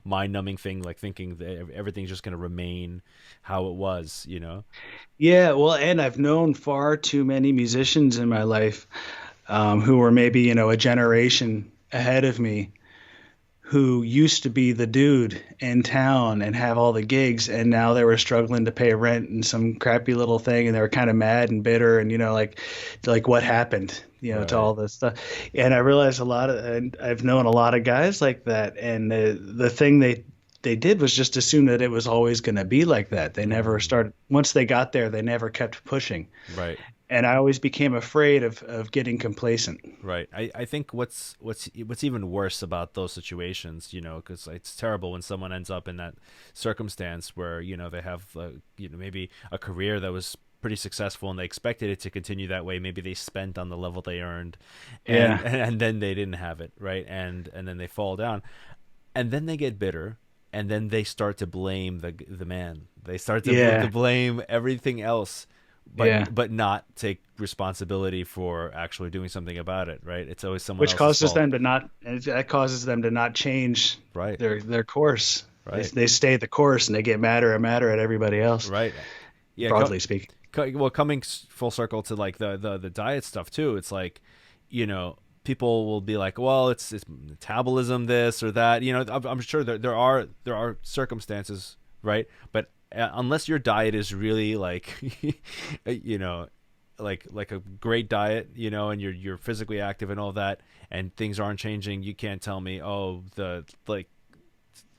mind numbing thing, like thinking that everything's just going to remain how it was, Yeah. Well, and I've known far too many musicians in my life, who were maybe, a generation ahead of me, who used to be the dude in town and have all the gigs, and now they were struggling to pay rent and some crappy little thing, and they were kind of mad and bitter, and like what happened, to Right. all this stuff. And I realized and I've known a lot of guys like that, and the thing they did was just assume that it was always going to be like that. They never Mm, started. Once they got there, they never kept pushing, right. and I always became afraid of getting complacent. Right. I think what's even worse about those situations, because it's terrible when someone ends up in that circumstance where they have maybe a career that was pretty successful and they expected it to continue that way. Maybe they spent on the level they earned, and Yeah. and then they didn't have it, right? And then they fall down, and then they get bitter, and then they start to blame the man. They start to Yeah. blame everything else, Yeah. but not take responsibility for actually doing something about it, right? It's always someone Which else's causes fault. them to not, and that causes them to not change Right. their course. Right. They stay the course and they get madder and madder at everybody else, Right. Yeah. broadly speaking. Well, coming full circle to like the diet stuff too. It's like, people will be like, well, it's metabolism, this or that. I'm sure there are circumstances, right? But unless your diet is really like, you know, like a great diet, and you're physically active and all that, and things aren't changing, you can't tell me, oh, the like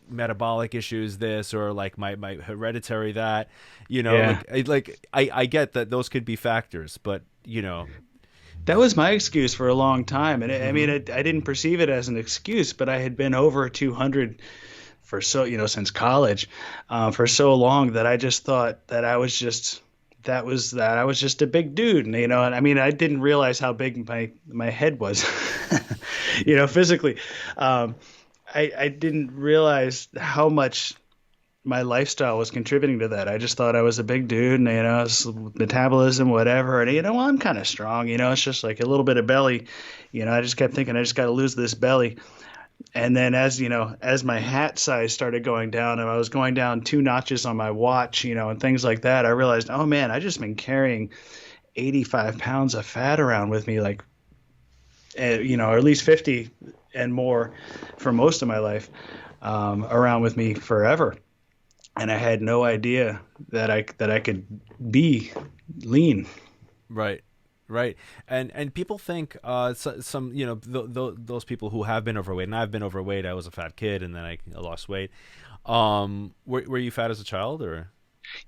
metabolic issues this, or like my hereditary that, Yeah. I get that those could be factors, but That was my excuse for a long time. And I mean, hmm I didn't perceive it as an excuse, but I had been over 200 for since college, for so long that I just thought that I was just a big dude. And I mean, I didn't realize how big my head was, physically. Um, I didn't realize how much my lifestyle was contributing to that. I just thought I was a big dude, and it's metabolism, whatever. And well, I'm kind of strong. It's just like a little bit of belly. I just kept thinking I just got to lose this belly. And then as my hat size started going down, and I was going down 2 notches on my watch, and things like that, I realized, oh man, I just been carrying 85 pounds of fat around with me, like, or at least 50 and more for most of my life, around with me forever. And I had no idea that I could be lean. right. Right. And people think some those people who have been overweight, and I've been overweight. I was a fat kid, and then I lost weight. Were you fat as a child, or?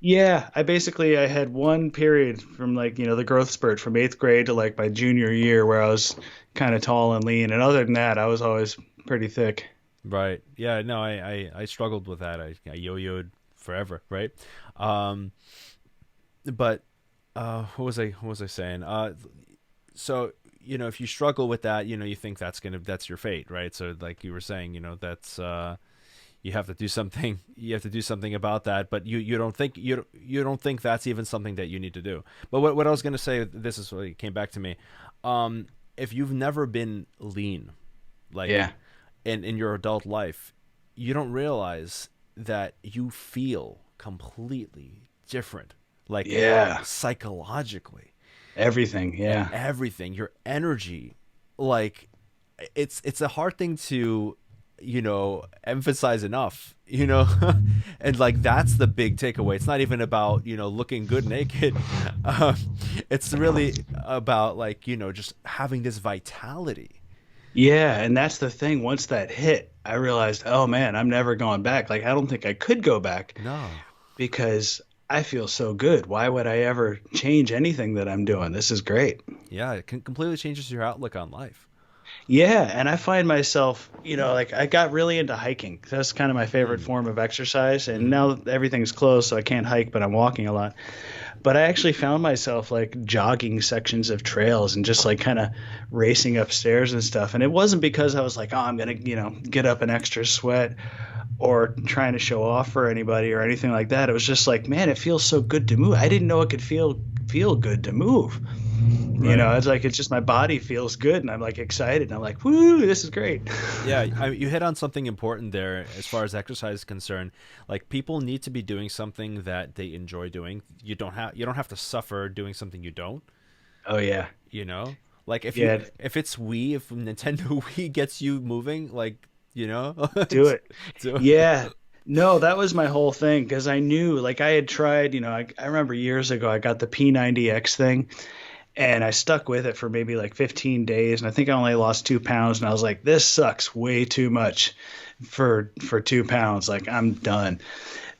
Yeah, I had one period from, like, the growth spurt from 8th grade to like my junior year where I was kind of tall and lean, and other than that, I was always pretty thick. Right. Yeah. No, I struggled with that. I yo-yoed forever. Right. Um, but what was I saying? So if you struggle with that, you think that's your fate, right? So like you were saying, that's you have to do something. You have to do something about that. But you don't think that's even something that you need to do. But what I was gonna say, this is what it came back to me. If you've never been lean, like Yeah. in your adult life, you don't realize that you feel completely different, like Yeah. psychologically, Everything. Yeah. everything, your energy, like it's a hard thing to emphasize enough, and like that's the big takeaway. It's not even about looking good naked. um, it's really about, like, just having this vitality. Yeah, and that's the thing. Once that hit, I realized, oh man, I'm never going back. Like, I don't think I could go back No. because I feel so good. Why would I ever change anything that I'm doing? This is great. Yeah, it completely changes your outlook on life. Yeah, and I find myself, like, I got really into hiking. That's kind of my favorite Mm. form of exercise. And hmm now everything's closed, so I can't hike, but I'm walking a lot. But I actually found myself like jogging sections of trails and just like kind of racing upstairs and stuff. And it wasn't because I was like, oh, I'm gonna, get up an extra sweat or trying to show off for anybody or anything like that. It was just like, man, it feels so good to move. I didn't know it could feel good to move. Right. It's like it's just my body feels good, and I'm like excited, and I'm like, woo, this is great. Yeah, you hit on something important there as far as exercise is concerned. Like people need to be doing something that they enjoy doing. You don't have to suffer doing something you don't. Oh yeah, You know, like yeah, if it's Wii, if Nintendo Wii gets you moving, like do it. do Yeah. No, that was my whole thing because I knew, like, I had tried, I remember years ago I got the P90X thing and I stuck with it for maybe like 15 days. And I think I only lost 2 pounds. And I was like, this sucks way too much for 2 pounds. Like, I'm done.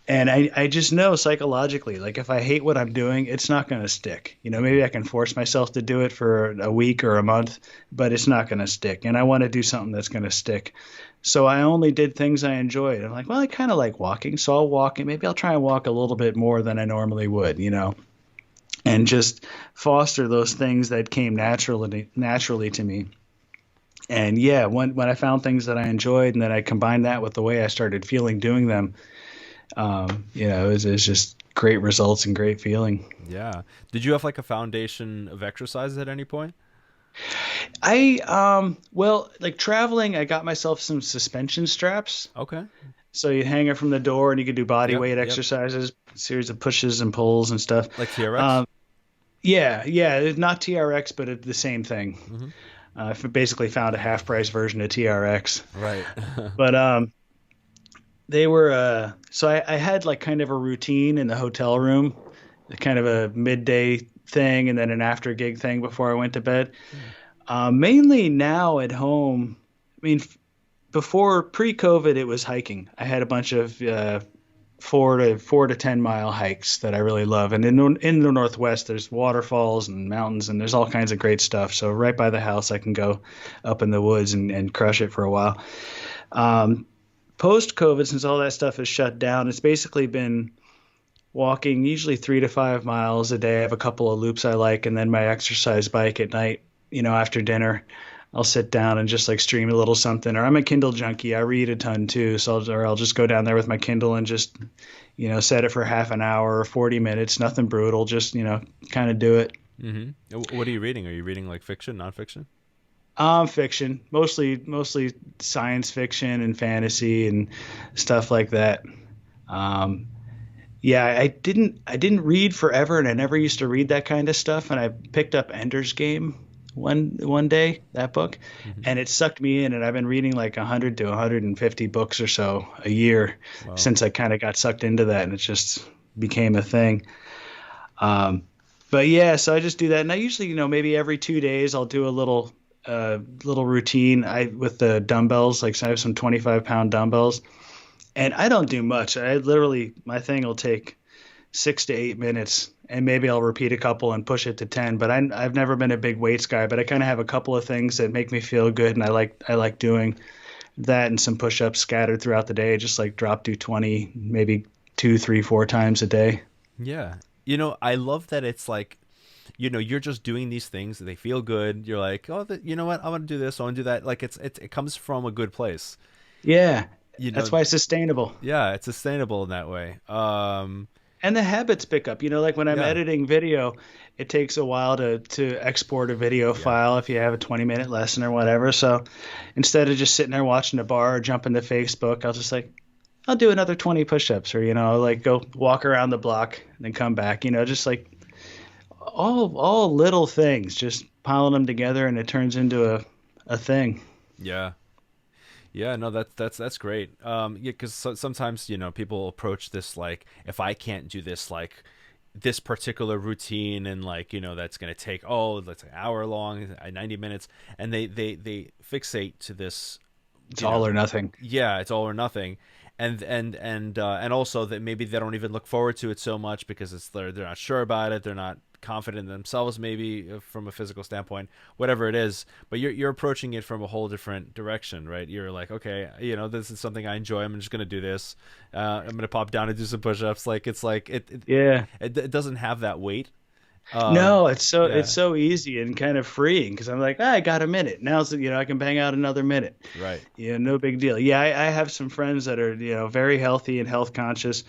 And I just know psychologically, like, if I hate what I'm doing, it's not going to stick. Maybe I can force myself to do it for a week or a month, but it's not going to stick. And I want to do something that's going to stick. So I only did things I enjoyed. I'm like, well, I kind of like walking, so I'll walk, and maybe I'll try and walk a little bit more than I normally would, and just foster those things that came naturally to me. And yeah, when I found things that I enjoyed, and then I combined that with the way I started feeling doing them, it was just great results and great feeling. Yeah. Did you have like a foundation of exercise at any point? Well, like traveling, I got myself some suspension straps. Okay. So you hang it from the door and you can do body Yep. weight Yep. exercises, series of pushes and pulls and stuff. Like TRX. Um, yeah, yeah, it's not TRX, but it's the same thing. Hmm. I've basically found a half price version of TRX. Right. But they were so I had like kind of a routine in the hotel room, kind of a midday thing and then an after gig thing before I went to bed. Mainly now at home. I mean, before pre-COVID, it was hiking. I had a bunch of 4 to 10 mile hikes that I really love. And in the Northwest, there's waterfalls and mountains, and there's all kinds of great stuff. So right by the house, I can go up in the woods and crush it for a while. Post-COVID, since all that stuff is shut down, it's basically been walking usually 3 to 5 miles a day. I have a couple of loops I like, and then my exercise bike at night, after dinner. I'll sit down and just like stream a little something. Or I'm a Kindle junkie. I read a ton too. So I'll just go down there with my Kindle and just, set it for half an hour or 40 minutes. Nothing brutal. Just, kind of do it. Hmm. What are you reading? Are you reading like fiction, nonfiction? Fiction, mostly science fiction and fantasy and stuff like that. Um, yeah, I didn't read forever, and I never used to read that kind of stuff. And I picked up Ender's Game one day, that book, Hmm. and it sucked me in. And I've been reading like 100 to 150 books or so a year Wow. since I kind of got sucked into that, and it just became a thing. Um, but yeah, so I just do that, and I usually, maybe every 2 days I'll do a little routine. With the dumbbells, like so I have some 25-pound dumbbells, and I don't do much. I literally my thing will take 6 to 8 minutes, and maybe I'll repeat a couple and push it to 10. But I've never been a big weights guy, but I kind of have a couple of things that make me feel good, and I like doing that and some push-ups scattered throughout the day, just like drop do 20, maybe 2, 3, 4 times a day. Yeah. I love that it's like, you're just doing these things. They feel good. You're like, oh, you know what? I want to do this. I want to do that. Like it comes from a good place. Yeah, You that's know, why it's sustainable. yeah, it's sustainable in that way. And the habits pick up. Like when I'm Yeah, editing video, it takes a while to export a video yeah, file if you have a 20-minute lesson or whatever. So instead of just sitting there watching a bar or jumping to Facebook, I'll do another 20 push-ups, or like go walk around the block and then come back. Just like all little things, just piling them together, and it turns into a thing. yeah, yeah. No, that's great. Yeah, because sometimes people approach this like, if I can't do this like this particular routine and like that's gonna take that's an hour long, 90 minutes, and they fixate to this. It's you all know or nothing. yeah, it's all or nothing, and also that maybe they don't even look forward to it so much because they're not sure about it, they're not confident in themselves, maybe from a physical standpoint, whatever it is. But you're approaching it from a whole different direction, right? You're like, okay, this is something I enjoy. I'm just gonna do this. I'm gonna pop down and do some push-ups. Like it's like Yeah. it doesn't have that weight. No, it's Yeah, so easy and kind of freeing because I'm like, I got a minute. Now, so, I can bang out another minute. right. Yeah, no big deal. Yeah, I have some friends that are, very healthy and health conscious,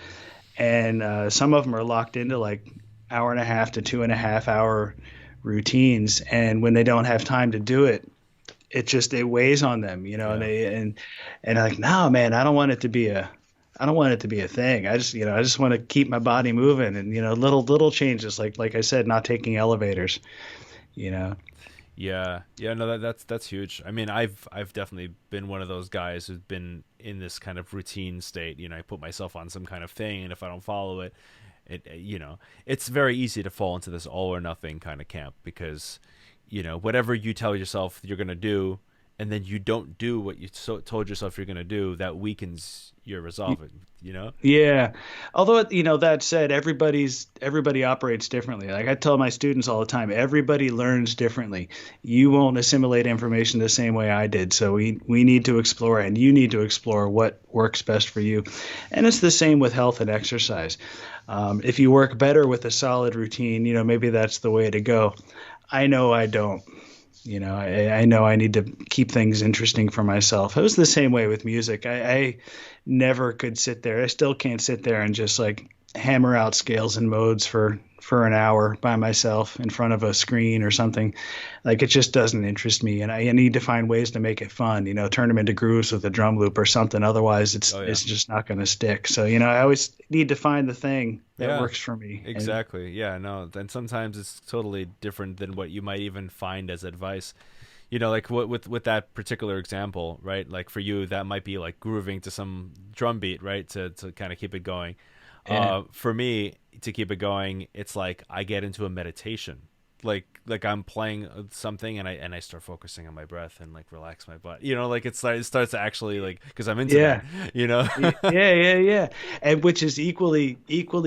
and some of them are locked into like hour and a half to 2.5 hour routines, and when they don't have time to do it, it weighs on them, and Yeah. like, no, man, I don't want it to be a thing. I just want to keep my body moving, and little changes, like I said, not taking elevators, you know. Yeah, yeah, no, that's huge. I mean, I've definitely been one of those guys who's been in this kind of routine state. I put myself on some kind of thing, and if I don't follow it, it's very easy to fall into this all or nothing kind of camp because, whatever you tell yourself you're gonna do, and then you don't do what you told yourself you're gonna do, that weakens your resolve. Yeah. Although, that said, everybody operates differently. Like I tell my students all the time, everybody learns differently. You won't assimilate information the same way I did. So we need to explore, and you need to explore what works best for you. And it's the same with health and exercise. If you work better with a solid routine, maybe that's the way to go. I know I don't. I know I need to keep things interesting for myself. It was the same way with music. I never could sit there. I still can't sit there and just like hammer out scales and modes for an hour by myself in front of a screen or something. Like it just doesn't interest me, and I need to find ways to make it fun. Turn them into grooves with a drum loop or something. Otherwise, Oh yeah. it's just not going to stick. So I always need to find the thing that Yeah, works for me. And exactly. Yeah, no. And sometimes it's totally different than what you might even find as advice. Like with that particular example, right? Like for you, that might be like grooving to some drum beat, right? To kind of keep it going. yeah, For me, to keep it going, it's like I get into a meditation. Like I'm playing something and I start focusing on my breath and like relax my butt. Like it starts to actually like because I'm into that. yeah. You know. Yeah, and which is equally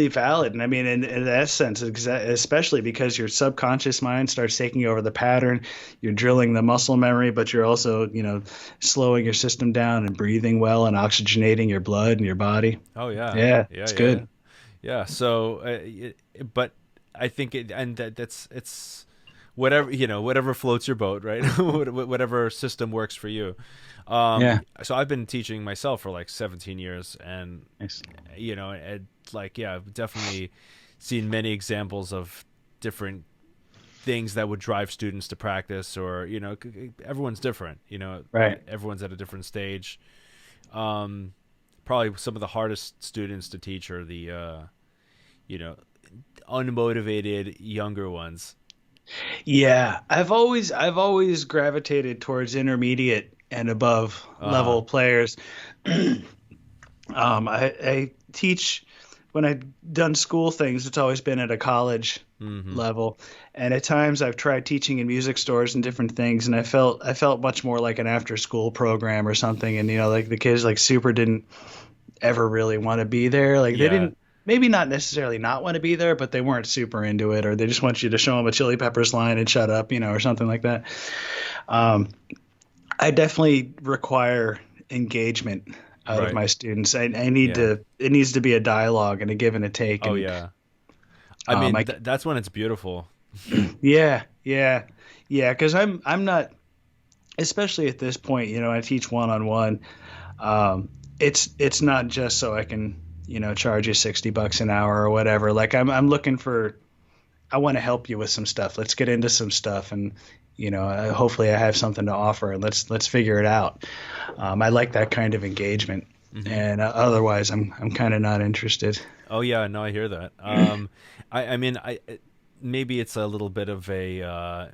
valid. And I mean, in that sense, especially because your subconscious mind starts taking over the pattern, you're drilling the muscle memory, but you're also, slowing your system down and breathing well and oxygenating your blood and your body. Oh yeah, Yeah, yeah, it's yeah, yeah. good. Yeah. So, but I think that's it's whatever whatever floats your boat, right? Whatever system works for you. Yeah. So I've been teaching myself for like 17 years, and Nice. like yeah, I've definitely seen many examples of different things that would drive students to practice, or everyone's different. Right. Everyone's at a different stage. Um, Probably some of the hardest students to teach are the you know unmotivated younger ones. Yeah, I've always gravitated towards intermediate and above Uh-huh. level players. I teach when I've done school things, it's always been at a college Mm-hmm. level. And at times I've tried teaching in music stores and different things, and I felt much more like an after school program or something. And like the kids like super didn't ever really want to be there. Like they Yeah. didn't maybe not necessarily not want to be there, but they weren't super into it, or they just want you to show them a Chili Peppers line and shut up, or something like that. Um, I definitely require engagement out of Right. my students. I need Yeah. to. It needs to be a dialogue and a give and a take. Oh And yeah. I mean I that's when it's beautiful. yeah, yeah, yeah. Because I'm not, especially at this point. I teach one on one. It's not just so I can charge you $60 an hour or whatever. Like I'm looking for. I want to help you with some stuff. Let's get into some stuff, and hopefully I have something to offer, and let's figure it out. I like that kind of engagement, Hmm. and otherwise I'm kind of not interested. Oh yeah, no, I hear that. I mean, maybe it's a little bit of a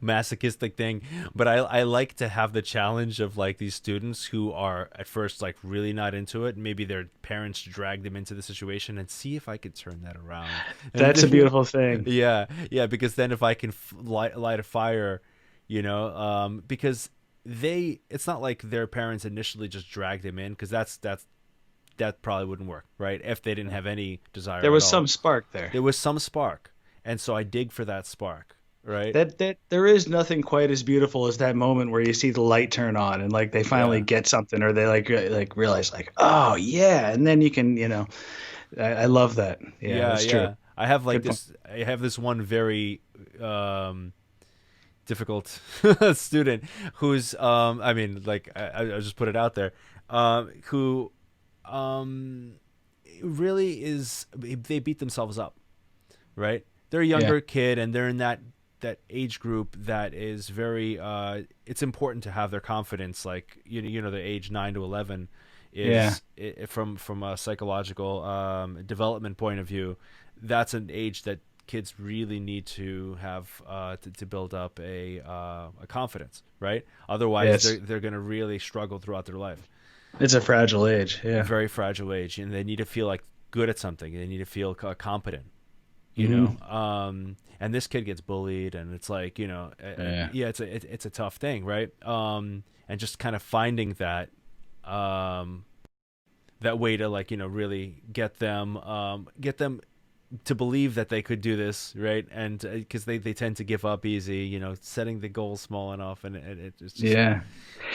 masochistic thing, but I like to have the challenge of like these students who are at first like really not into it. Maybe their parents drag them into the situation, and see if I could turn that around. That's a And beautiful thing. yeah, yeah, because then if I can light a fire, because it's not like their parents initially just dragged them in, because that probably wouldn't work, right? If they didn't have any There desire at was all. some spark there. There was some spark. And so I dig for that spark, right? That there is nothing quite as beautiful as that moment where you see the light turn on and like they finally Yeah. get something, or they like realize like, oh yeah, and then you can I love that. Yeah, Yeah, that's true. yeah. Good point. I have this one very difficult student who's I mean, like I'll just put it out there. Who um really is, they beat themselves up, right? they're a Yeah. younger kid, and they're in that age group that is very it's important to have their confidence, like the age 9 to 11 Yeah. is from a psychological development point of view. That's an age that kids really need to have to build up a confidence, right? Otherwise Yes. they're going to really struggle throughout their life. It's a fragile age. A Yeah. very fragile age, and they need to feel like good at something. They need to feel competent, Hmm. and this kid gets bullied, and it's like, Yeah. yeah, it's a tough thing, right? And just kind of finding that way to, like, really get them to believe that they could do this, right? And because they tend to give up easy, setting the goal small enough, and it's just Yeah.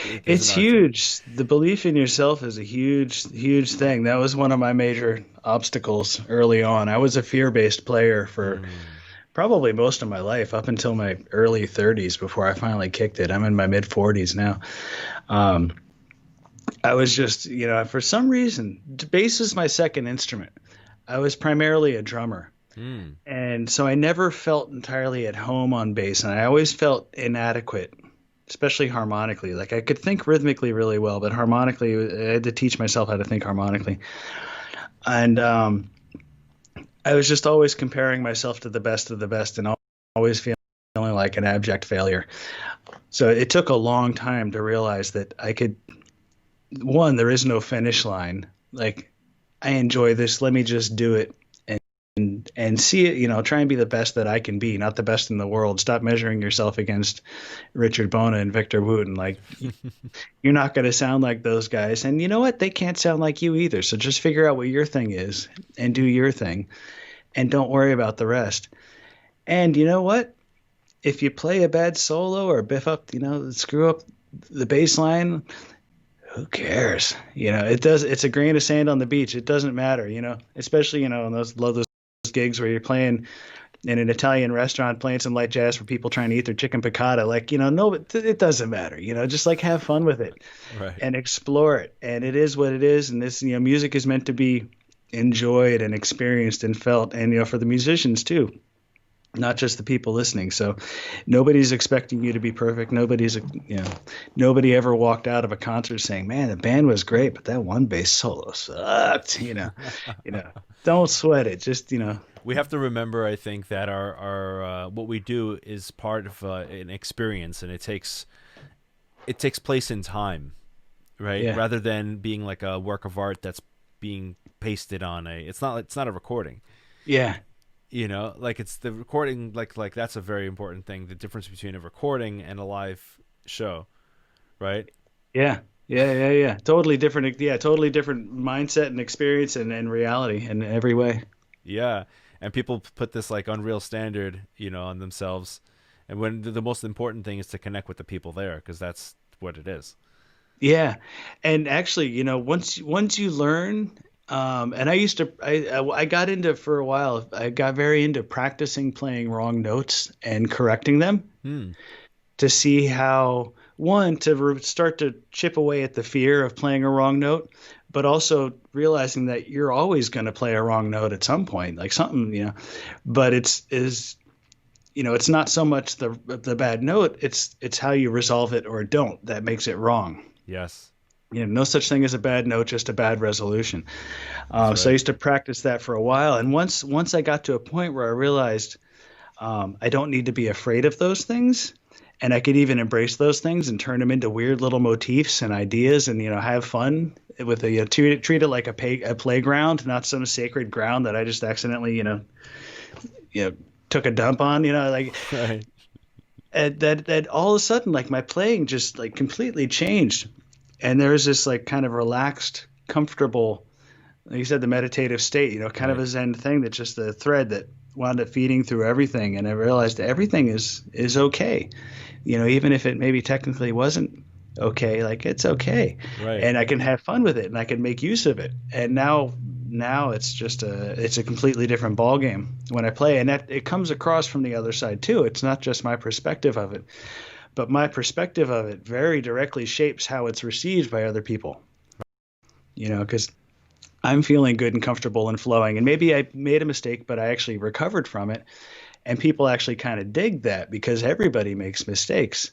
there's an It's art to it. huge. The belief in yourself is a huge, huge thing. That was one of my major obstacles early on. I was a fear-based player for Mm. probably most of my life, up until my early 30s before I finally kicked it. I'm in my mid 40s now. Um, I was just, for some reason, bass is my second instrument. I was primarily a drummer. Mm. And so I never felt entirely at home on bass, and I always felt inadequate, especially harmonically. Like I could think rhythmically really well, but harmonically, I had to teach myself how to think harmonically. And I was just always comparing myself to the best of the best and always feeling like an abject failure. So it took a long time to realize that I could, one, there is no finish line. Like, I enjoy this. Let me just do it and see it, try and be the best that I can be, not the best in the world. Stop measuring yourself against Richard Bona and Victor Wooten. Like, you're not going to sound like those guys. And you know what? They can't sound like you either. So just figure out what your thing is and do your thing and don't worry about the rest. And you know what? If you play a bad solo or biff up, screw up the bass line, who cares? It's a grain of sand on the beach. It doesn't matter, especially, in those gigs where you're playing in an Italian restaurant, playing some light jazz for people trying to eat their chicken piccata. Like, no, it doesn't matter, just like have fun with it Right. and explore it. And it is what it is. And this, music is meant to be enjoyed and experienced and felt. And, for the musicians too, not just the people listening. So nobody's expecting you to be perfect. Nobody ever walked out of a concert saying, man, the band was great, but that one bass solo sucked. You know, don't sweat it. Just, We have to remember, I think, that our what we do is part of an experience, and it takes place in time, right? yeah, Rather than being like a work of art that's being pasted on a. It's not a recording. yeah, Like, it's the recording, like that's a very important thing. The difference between a recording and a live show, right? yeah, yeah. Totally different. Yeah. Totally different mindset and experience and reality in every way. Yeah, and people put this like unreal standard, on themselves, and when the most important thing is to connect with the people there, because that's what it is. Yeah, and actually, once you learn, and I got into for a while. I got very into practicing playing wrong notes and correcting them Hmm. to see how one to start to chip away at the fear of playing a wrong note, but also realizing that you're always going to play a wrong note at some point, like something, But it's not so much the bad note. It's how you resolve it or don't that makes it wrong. Yes, No such thing as a bad note, just a bad resolution. that's So I right. used to practice that for a while, and once I got to a point where I realized I don't need to be afraid of those things, and I could even embrace those things and turn them into weird little motifs and ideas, and have fun with treat it like a playground, not some sacred ground that I just accidentally took a dump on, like Right. and that all of a sudden like my playing just like completely changed, and there was this like kind of relaxed, comfortable, like you said, the meditative state, kind of Right. a Zen thing that just the thread that wound up feeding through everything. And I realized that everything is okay. Even if it maybe technically wasn't okay, like it's okay. Right. And I can have fun with it and I can make use of it. And now it's a completely different ball game when I play. And that it comes across from the other side too. It's not just my perspective of it, but my perspective of it very directly shapes how it's received by other people. Because I'm feeling good and comfortable and flowing. And maybe I made a mistake, but I actually recovered from it. And people actually kind of dig that because everybody makes mistakes.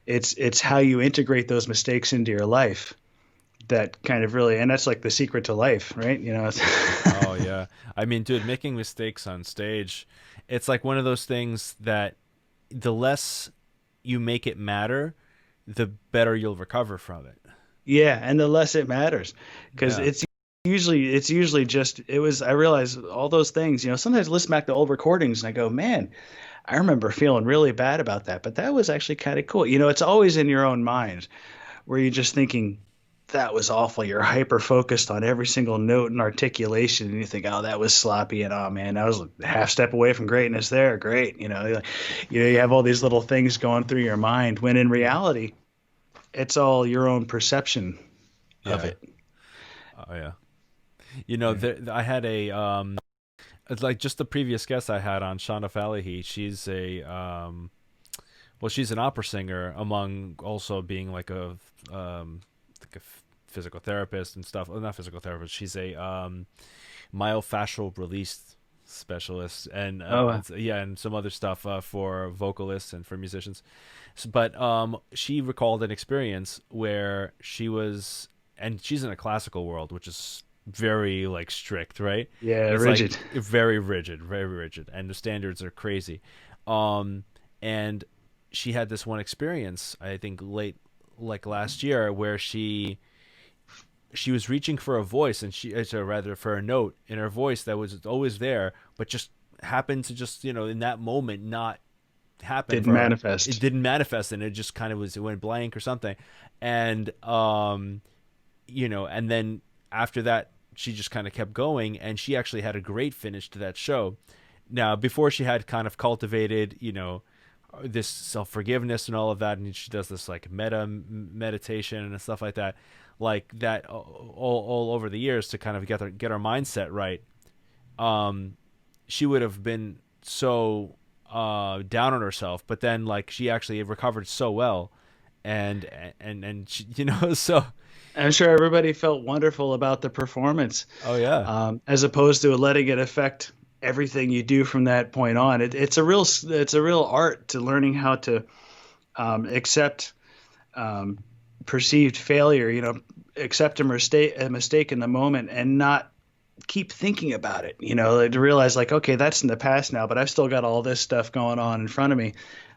It's how you integrate those mistakes into your life that kind of really, and that's like the secret to life, right? Oh yeah. I mean, dude, making mistakes on stage, it's like one of those things that the less you make it matter, the better you'll recover from it. Yeah, and the less it matters, because Yeah. it's usually just it was. I realize all those things. Sometimes I listen back to old recordings and I go, man, I remember feeling really bad about that, but that was actually kind of cool. It's always in your own mind where you're just thinking that was awful. You're hyper focused on every single note and articulation, and you think, oh, that was sloppy, and oh man, I was a half step away from greatness there. Great, you have all these little things going through your mind when in reality, it's all your own perception of Yeah. it. Oh yeah. Yeah. I had a it's like just the previous guest I had on, Shonda Falahy. She's an opera singer, among also being like a physical therapist and stuff. Well, not physical therapist. She's a myofascial release specialist, and Oh, yeah, and some other stuff for vocalists and for musicians. But she recalled an experience where and she's in a classical world, which is very like strict, right? yeah, It's like rigid. very rigid, and the standards are crazy. Um, and she had this one experience, I think late like last year, where she was reaching for a voice, and rather for a note in her voice that was always there, but just happened to just in that moment not happen Didn't for her. It manifest. didn't manifest, and it just kind of it went blank or something. And and then after that she just kind of kept going, and she actually had a great finish to that show. Now, before, she had kind of cultivated this self-forgiveness and all of that, and she does this like meditation and stuff like that, all over the years, to kind of get her mindset right. um she would have been so down on herself, but then like she actually recovered so well, and she, so. I'm sure everybody felt wonderful about the performance, Oh yeah. as opposed to letting it affect everything you do from that point on. It's a real art to learning how to accept um, perceived failure. Accept a mistake in the moment and not keep thinking about it. Like, to realize like, okay, that's in the past now, but I've still got all this stuff going on in front of me.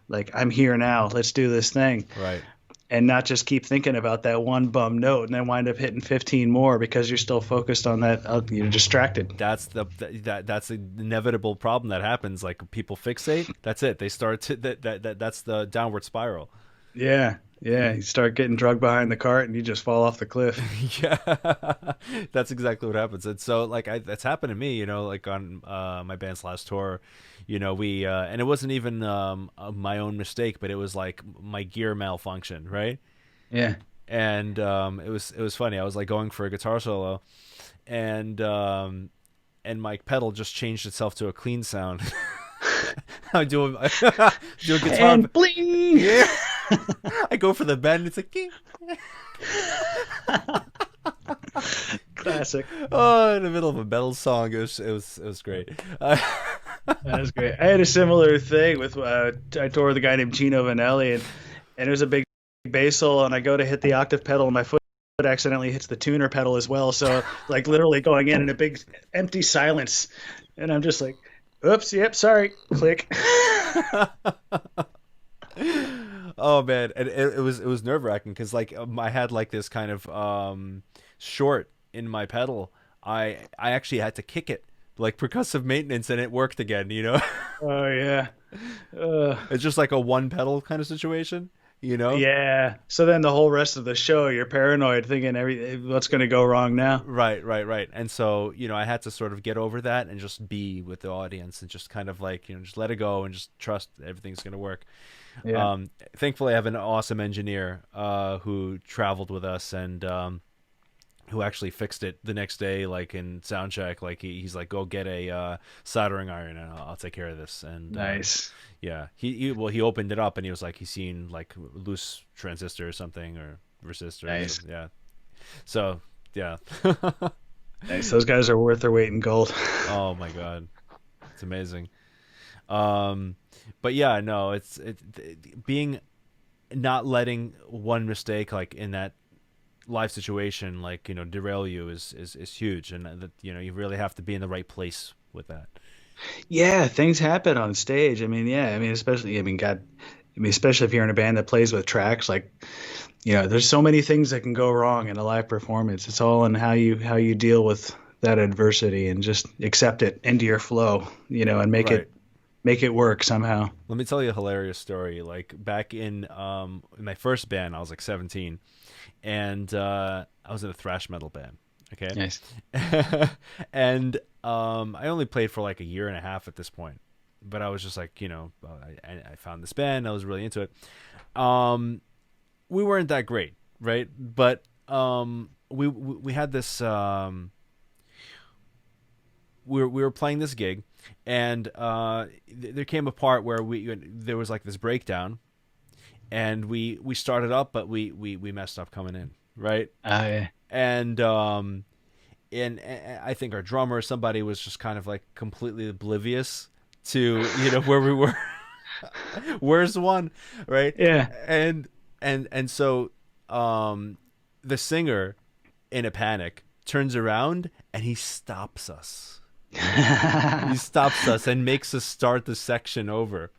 Like, I'm here now. Let's do this thing, Right. and not just keep thinking about that one bum note and then wind up hitting 15 more because you're still focused on that. You're distracted. That's the inevitable problem that happens. Like, people fixate, that's it, they start to that's the downward spiral. Yeah, yeah. You start getting drugged behind the cart and you just fall off the cliff. Yeah. That's exactly what happens. And so like that's happened to me, like on my band's last tour. We and it wasn't even my own mistake, but it was like my gear malfunction, right? Yeah. And it was funny. I was like going for a guitar solo, and my pedal just changed itself to a clean sound. I do do a guitar. And bling. Yeah. I go for the bend. It's like, ding. Classic. Oh, in the middle of a metal song. It was great. That was great. I had a similar thing with I toured with a guy named Gino Vanelli, and it was a big bass solo, and I go to hit the octave pedal, and my foot accidentally hits the tuner pedal as well. So like literally going in a big empty silence, and I'm just like, oops, yep, sorry, click. Oh man, and it was nerve wracking because like I had like this kind of short in my pedal. I actually had to kick it, like percussive maintenance, and it worked again. Oh yeah. Uh, It's just like a one pedal kind of situation. You know. yeah. So then the whole rest of the show, you're paranoid, thinking what's going to go wrong now. Right, right, right. And so, I had to sort of get over that and just be with the audience and just kind of like, just let it go and just trust everything's going to work. Yeah. Thankfully, I have an awesome engineer who traveled with us, and who actually fixed it the next day, like in sound check. Like he's like, go get a soldering iron, and I'll take care of this. And Nice. yeah, he opened it up, and he was like, he's seen like loose transistor or something, or resistor. Nice. Yeah. So yeah. Nice. Those guys are worth their weight in gold. Oh my god, it's amazing. Um, but yeah, no, being not letting one mistake like in that live situation like derail you is huge, and that you really have to be in the right place with that. Yeah, things happen on stage. I mean, yeah, I mean, especially, I mean, God, I mean, especially if you're in a band that plays with tracks, like, there's so many things that can go wrong in a live performance. It's all in how you deal with that adversity and just accept it into your flow, and Right. make it work somehow. Let me tell you a hilarious story. Like back in my first band, I was like 17, and I was in a thrash metal band. Okay, Nice. and I only played for like a year and a half at this point, but I was just like, I found this band. I was really into it. Um, we weren't that great, right? But we had this. We were playing this gig, and there came a part where there was like this breakdown, and we started up, but we messed up coming in, right? I And and I think our drummer, somebody was just kind of like completely oblivious to where we were. Where's one, right? Yeah. And so the singer, in a panic, turns around and he stops us. He stops us and makes us start the section over.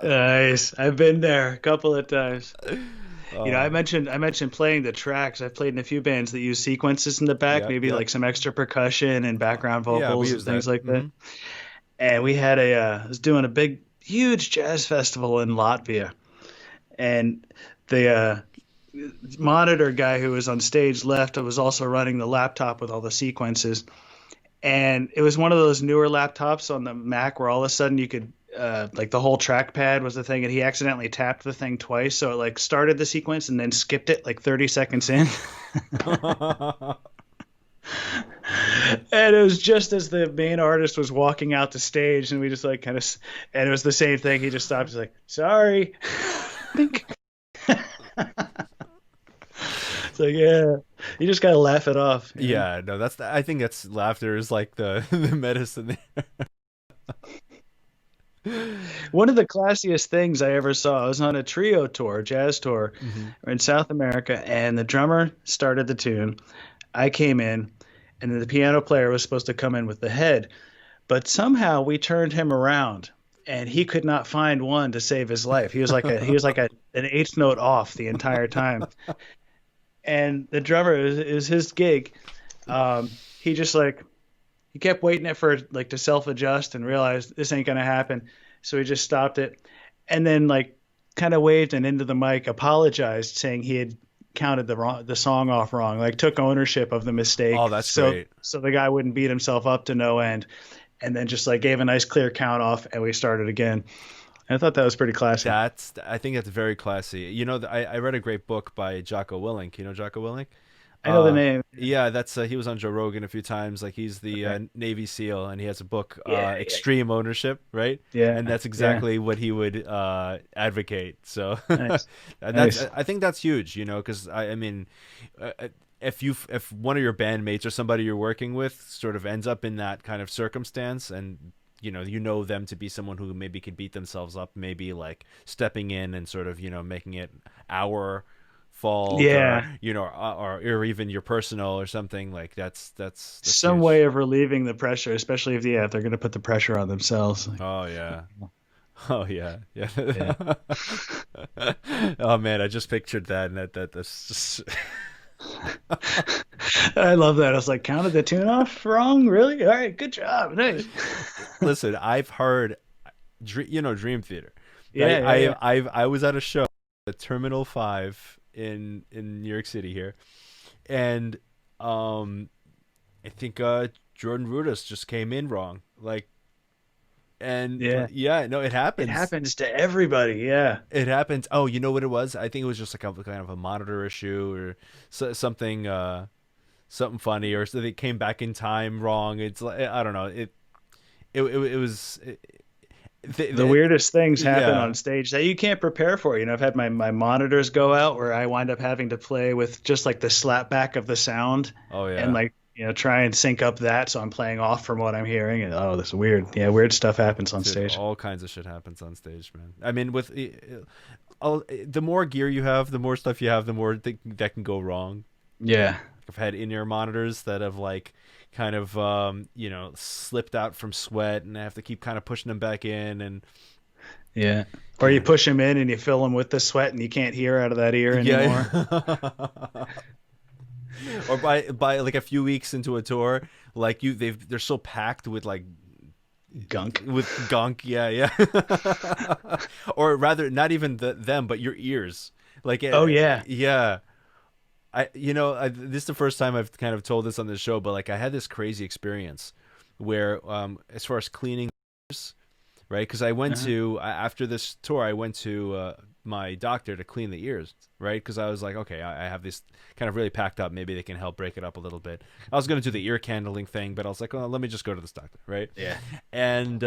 Nice. I've been there a couple of times. I Oh, mentioned playing the tracks. I've played in a few bands that use sequences in the back, yeah, maybe yeah, like some extra percussion and background yeah. We vocals and use that. things like that. Hmm. And I was doing a huge jazz festival in Latvia, and the monitor guy who was on stage left. I was also running the laptop with all the sequences, and it was one of those newer laptops on the Mac where all of a sudden you could like the whole trackpad was the thing, and he accidentally tapped the thing twice, so it like started the sequence and then skipped it like 30 seconds in. And it was just as the main artist was walking out the stage, and we just like kind of, and it was the same thing. He just stopped, he's like, "Sorry." It's like, yeah, you just gotta laugh it off. Yeah, no, I think that's laughter is like the the medicine there. One of the classiest things I ever saw, I was on a trio tour, jazz tour, Hmm. in South America, and the drummer started the tune. I came in, and then the piano player was supposed to come in with the head, but somehow we turned him around, and he could not find one to save his life. He was like an eighth note off the entire time, and the drummer, is his gig. He just like he kept waiting for like to self adjust and realized this ain't gonna happen, so he just stopped it, and then like kind of waved and into the mic apologized, saying he had counted the song off wrong, like took ownership of the Oh, mistake, that's so great. the guy wouldn't beat himself up to no end, and then just like gave a nice clear count off, and we started again. And I thought that was pretty classy. I think that's very classy. I read a great book by Jocko Willink. You know Jocko Willink? I know the name. Yeah, that's he was on Joe Rogan a few times. Like he's the Okay. Navy SEAL, and he has a book, Yeah, yeah, Extreme Ownership, right? And yeah, that's yeah. exactly what he would advocate. So Nice, and nice. I think that's huge, because I mean, if one of your bandmates or somebody you're working with sort of ends up in that kind of circumstance, and you know them to be someone who maybe could beat themselves up, maybe like stepping in and sort of making it our fault, or Yeah, or even your personal or something, like that's some way huge. of relieving the pressure, especially if they're going to put the pressure on themselves. Like, Oh yeah. Oh yeah, yeah. yeah. Oh man, I just pictured that, and that's just I love that. I was like, counted the tune off wrong? Really? All right, good job. Nice. listen. I've heard, Dream Theater. Yeah, yeah, yeah. I was at a show at Terminal 5 in New York City here, and um I think Jordan Rudess just came in wrong, like, and Yeah. yeah, no, it It happens. happens to everybody. Yeah. It happens. Oh, you know what it was? I think it was just like a kind of a monitor issue, or something something funny, or so they came back in time wrong. It's like, I don't know. It was The weirdest things happen yeah. on stage that you can't prepare for. I've had my monitors go out where I wind up having to play with just like the slap back of the sound Oh and yeah. like try and sync up that so I'm playing off from what I'm hearing. And oh, this is weird. Yeah, weird stuff happens on Dude, stage. all kinds of shit happens on stage, man. I mean, the more gear you have, the more stuff you have, the more that can go wrong. Yeah. I've had in-ear monitors that have like kind of slipped out from sweat, and I have to keep kind of pushing them back in, and Yeah. Or you push them in and you fill them with the sweat and you can't hear out of that ear anymore. yeah. Or by like a few weeks into a tour, like they're so packed with like Gunk. with gunk, yeah, yeah. Or rather, not even them, but your ears. Like, Oh yeah. yeah. This is the first time I've kind of told this on the show, but like I had this crazy experience where, as far as cleaning ears, right? Because I went Uh-huh. to after this tour, I went to my doctor to clean the ears, right? Because I was like, okay, I have this kind of really packed up. Maybe they can help break it up a little bit. I was going to do the ear candling thing, but I was like, oh, let me just go to this doctor, right? Yeah. And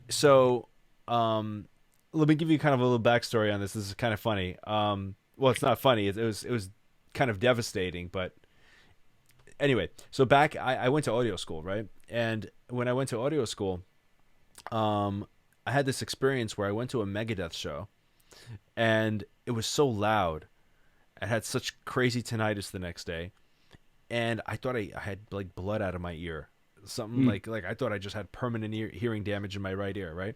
so let me give you kind of a little backstory on this. This is kind of funny. Well, it's not funny. It was kind of devastating, but anyway. So back, I went to audio school, right? And when I went to audio school, I had this experience where I went to a Megadeth show, and it was so loud. I had such crazy tinnitus the next day, and I thought I had like blood out of my ear. Something Hmm. like I thought I just had permanent hearing damage in my right ear, right?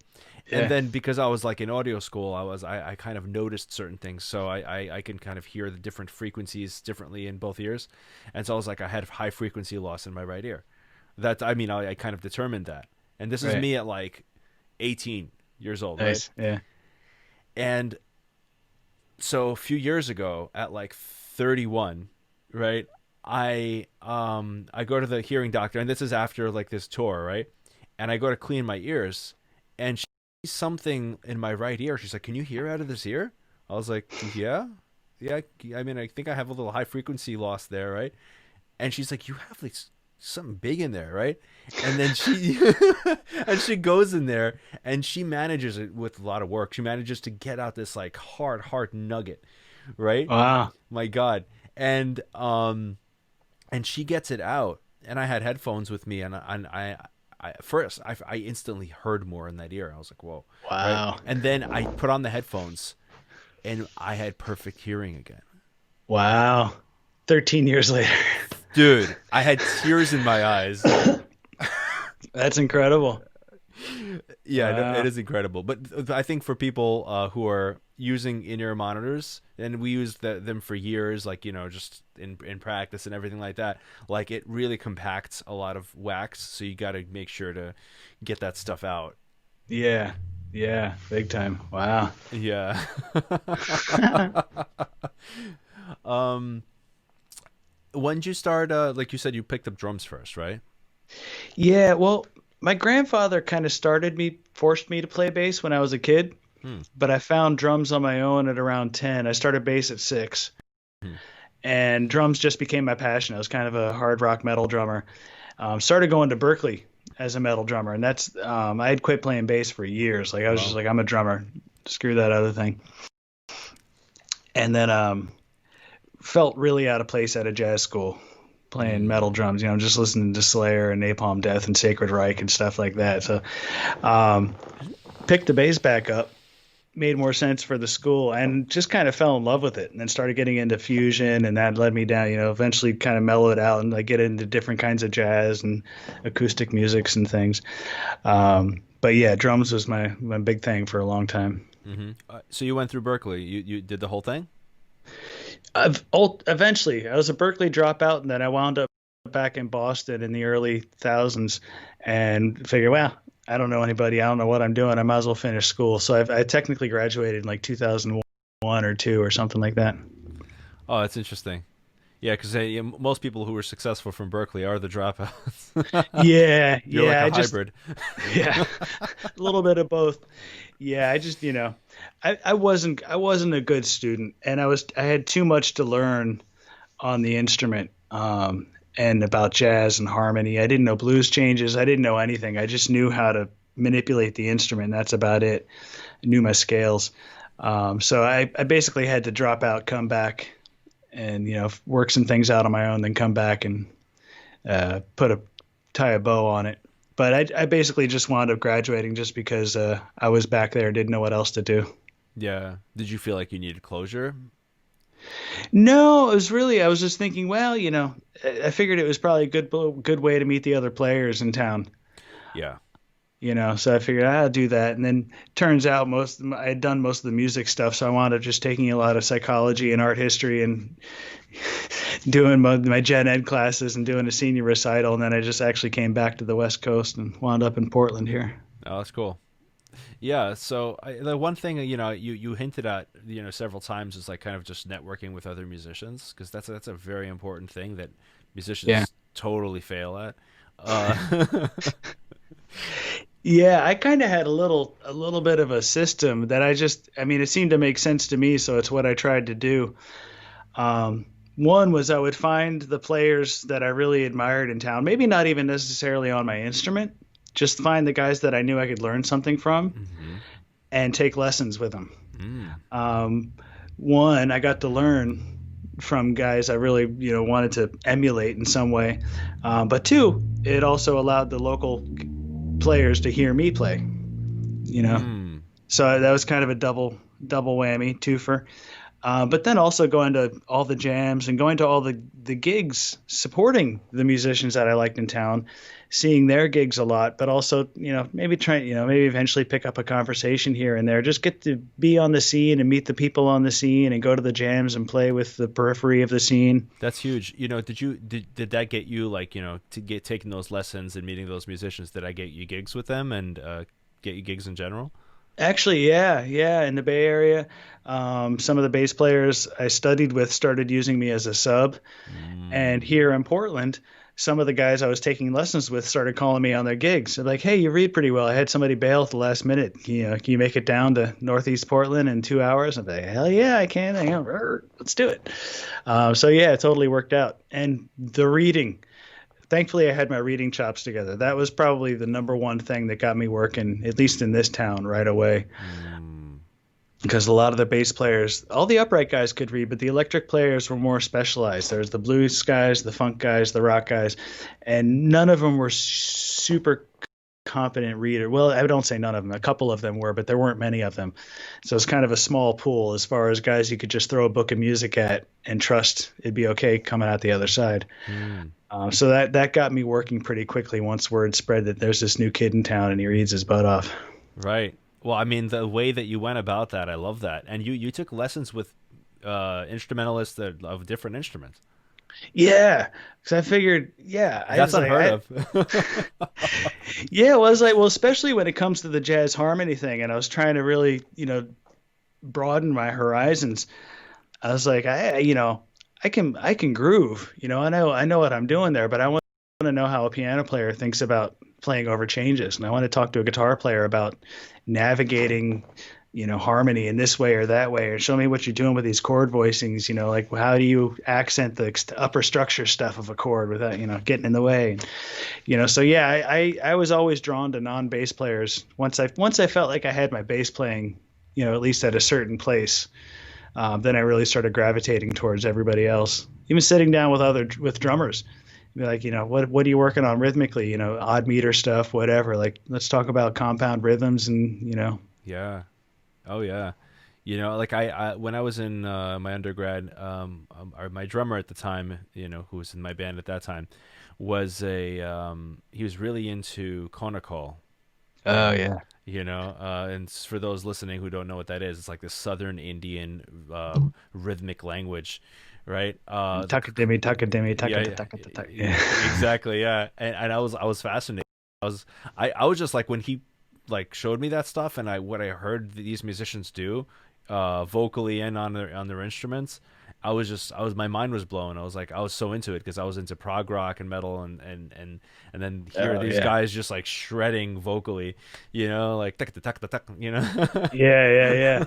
And Yeah. then because I was like in audio school, I kind of noticed certain things, so I can kind of hear the different frequencies differently in both ears, and so I was like I had high frequency loss in my right ear. I kind of determined that, and this is Right. me at like 18 years old, right? Nice. Yeah. And so a few years ago at like 31, right? I go to the hearing doctor, and this is after like this tour, right? And I go to clean my ears, and she sees something in my right ear. She's like, "Can you hear out of this ear?" I was like, "Yeah, yeah. I mean, I think I have a little high frequency loss there, right?" And she's like, "You have like something big in there, right?" And then she and she goes in there, and she manages it with a lot of work. She manages to get out this like hard nugget, right? Wow. My God. And she gets it out, and I had headphones with me, and first I instantly heard more in that ear. I was like, whoa, right? Wow. And then I put on the headphones, and I had perfect hearing again. Wow. 13 years later. Dude, I had tears in my eyes. That's incredible. Yeah, it Wow. is incredible. But I think for people who are using in-ear monitors, and we used them for years, like just in practice and everything like that. Like it really compacts a lot of wax, so you got to make sure to get that stuff out. Yeah. Yeah. Big time. Wow. Yeah. um, when did you start? Like you said, you picked up drums first, right? Yeah. Well, my grandfather kind of forced me to play bass when I was a kid, Hmm. but I found drums on my own at around 10. I started bass at 6, Hmm. and drums just became my passion. I was kind of a hard rock metal drummer. Started going to Berkeley as a metal drummer, and I had quit playing bass for years. Like I was just Wow. like, I'm a drummer. Screw that other thing. And then felt really out of place at a jazz school playing Hmm. metal drums, just listening to Slayer and Napalm Death and Sacred Reich and stuff like that. So um, picked the bass back up, made more sense for the school, and just kind of fell in love with it. And then started getting into fusion, and that led me down. Eventually kind of mellow it out and like get into different kinds of jazz and acoustic musics and things. But yeah, drums was my big thing for a long time. Hmm. So you went through Berkeley. You did the whole thing. Eventually, I was a Berkeley dropout, and then I wound up back in Boston in the early thousands, and figured, well, I don't know anybody. I don't know what I'm doing. I might as well finish school. So I technically graduated in like 2001 or two or something like that. Oh, that's interesting. Yeah, because most people who are successful from Berkeley are the dropouts. Yeah, You're like yeah. a hybrid. Yeah, a little bit of both. Yeah, I just, I wasn't a good student, and I had too much to learn on the instrument, and about jazz and harmony. I didn't know blues changes. I didn't know anything. I just knew how to manipulate the instrument. That's about it. I knew my scales. So I basically had to drop out, come back, and work some things out on my own, then come back and tie a bow on it. But I basically just wound up graduating just because I was back there and didn't know what else to do. Yeah. Did you feel like you needed closure? No, it was really I was just thinking, well, I figured it was probably a good way to meet the other players in town. Yeah. So I figured I'll do that. And then turns out I had done most of the music stuff, so I wound up just taking a lot of psychology and art history and doing my gen ed classes and doing a senior recital. And then I just actually came back to the West Coast and wound up in Portland here. Oh, that's cool. Yeah, so the one thing you hinted at several times is like kind of just networking with other musicians, because that's a very important thing that Yeah. musicians totally fail at. Uh, Yeah, I kind of had a little bit of a system that I mean, it seemed to make sense to me, so it's what I tried to do. Um, One was I would find the players that I really admired in town, maybe not even necessarily on my instrument, just find the guys that I knew I could learn something from hmm and take lessons with them. mm, Um, One, I got to learn from guys I really, wanted to emulate in some way. But two, it also allowed the local players to hear me play, you know. mm. So that was kind of a double whammy, twofer. But then also going to all the jams and going to all the gigs, supporting the musicians that I liked in town, seeing their gigs a lot, but also, maybe trying, maybe eventually pick up a conversation here and there. Just get to be on the scene and meet the people on the scene and go to the jams and play with the periphery of the scene. That's huge. Did that get you like to get taking those lessons and meeting those musicians? Did I get you gigs with them and get you gigs in general? Actually, yeah, in the Bay Area, some of the bass players I studied with started using me as a sub, and Mm. here in Portland, some of the guys I was taking lessons with started calling me on their gigs. They're like, "Hey, you read pretty well. I had somebody bail at the last minute. Can you make it down to Northeast Portland in 2 hours?" I'm like, "Hell yeah, I can. Let's do it." So yeah, it totally worked out. And the reading. Thankfully, I had my reading chops together. That was probably the number one thing that got me working, at least in this town, right away. Mm. Because a lot of the bass players, all the upright guys could read, but the electric players were more specialized. There's the blues guys, the funk guys, the rock guys, and none of them were super competent reader. Well, I don't say none of them. A couple of them were, but there weren't many of them. So it's kind of a small pool as far as guys you could just throw a book of music at and trust it'd be okay coming out the other side. Mm. So that got me working pretty quickly once word spread that there's this new kid in town and he reads his butt off. Right. Well, I mean, the way that you went about that, I love that. And you took lessons with instrumentalists of different instruments. Yeah, because I figured, yeah, I That's was like, unheard of. yeah, well, I was like, well, especially when it comes to the jazz harmony thing, and I was trying to really, broaden my horizons. I was like, I can groove, I know what I'm doing there, but I want to know how a piano player thinks about playing over changes, and I want to talk to a guitar player about navigating, harmony in this way or that way, or show me what you're doing with these chord voicings, like how do you accent the upper structure stuff of a chord without, getting in the way. So yeah, I was always drawn to non-bass players once I felt like I had my bass playing, at least at a certain place. Then I really started gravitating towards everybody else. Even sitting down with drummers, be like, what are you working on rhythmically? Odd meter stuff, whatever. Like, let's talk about compound rhythms and Yeah. Oh yeah. Like I when I was in my undergrad, or my drummer at the time, who was in my band at that time, was he was really into conical. Oh yeah. And for those listening who don't know what that is, it's like the Southern Indian rhythmic language, right? Takadimi, takadimi, Yeah, takadimi. Yeah. exactly, yeah. And I was fascinated. I was just like when he like showed me that stuff and what I heard these musicians do, vocally and on their instruments. My mind was blown. I was like, I was so into it because I was into prog rock and metal and then hear Oh these yeah. guys just like shredding vocally, like tuck tuck tuck tuck. Yeah, yeah, yeah.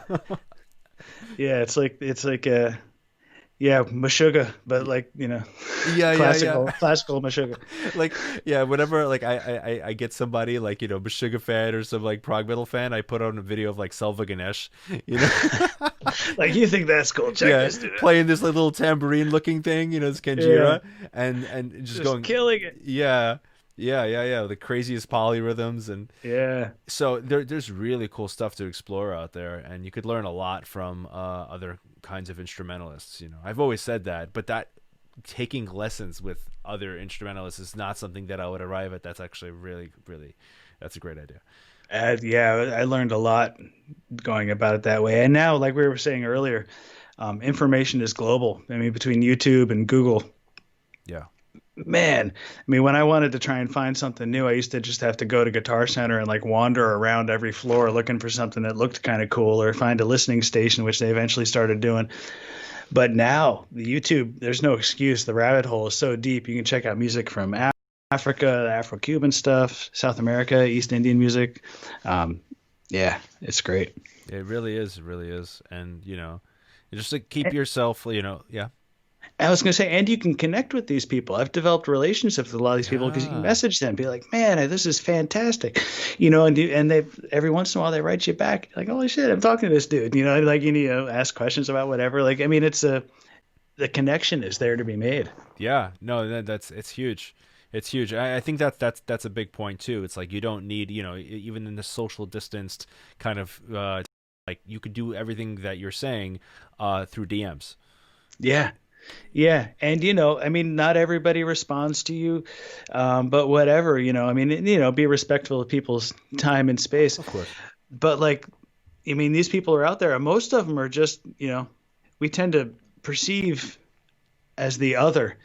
Yeah, it's like Yeah, Meshuggah, but like, Yeah, yeah, yeah. classical Meshuggah. Like, yeah, whenever like I get somebody like, Meshuggah fan or some like prog metal fan, I put on a video of like Selva Ganesh, you know. Like, you think that's cool? Check Yeah, this dude out. playing this like little tambourine looking thing, it's Yeah, Kenjira, and just just going, killing it. yeah, yeah, yeah, yeah, the craziest polyrhythms. And Yeah. so there's really cool stuff to explore out there, and you could learn a lot from other kinds of instrumentalists. I've always said that, but that taking lessons with other instrumentalists is not something that I would arrive at. That's actually really, really, that's a great idea. Yeah, I learned a lot going about it that way. And now, like we were saying earlier, information is global. I mean, between YouTube and Google, Yeah. man, I mean, when I wanted to try and find something new, I used to just have to go to Guitar Center and like wander around every floor looking for something that looked kind of cool, or find a listening station, which they eventually started doing. But now, the YouTube, there's no excuse. The rabbit hole is so deep. You can check out music from Africa, Afro-Cuban stuff, South America, East Indian music. Um, yeah, it's great. It really is. It really is. And, just to keep yourself, yeah. I was going to say, and you can connect with these people. I've developed relationships with a lot of these people because you can Yeah. message them, be like, "Man, this is fantastic," and they every once in a while they write you back like, "Holy shit, I'm talking to this dude," like ask questions about whatever. Like, I mean, the connection is there to be made. Yeah. No, it's huge. It's huge. I think that's a big point too. It's like you don't need, even in the social distanced kind of like you could do everything that you're saying through DMs. Yeah, yeah, and I mean, not everybody responds to you, but whatever, I mean, be respectful of people's time and space. Of course. But like, I mean, these people are out there, and most of them are just, we tend to perceive as the other,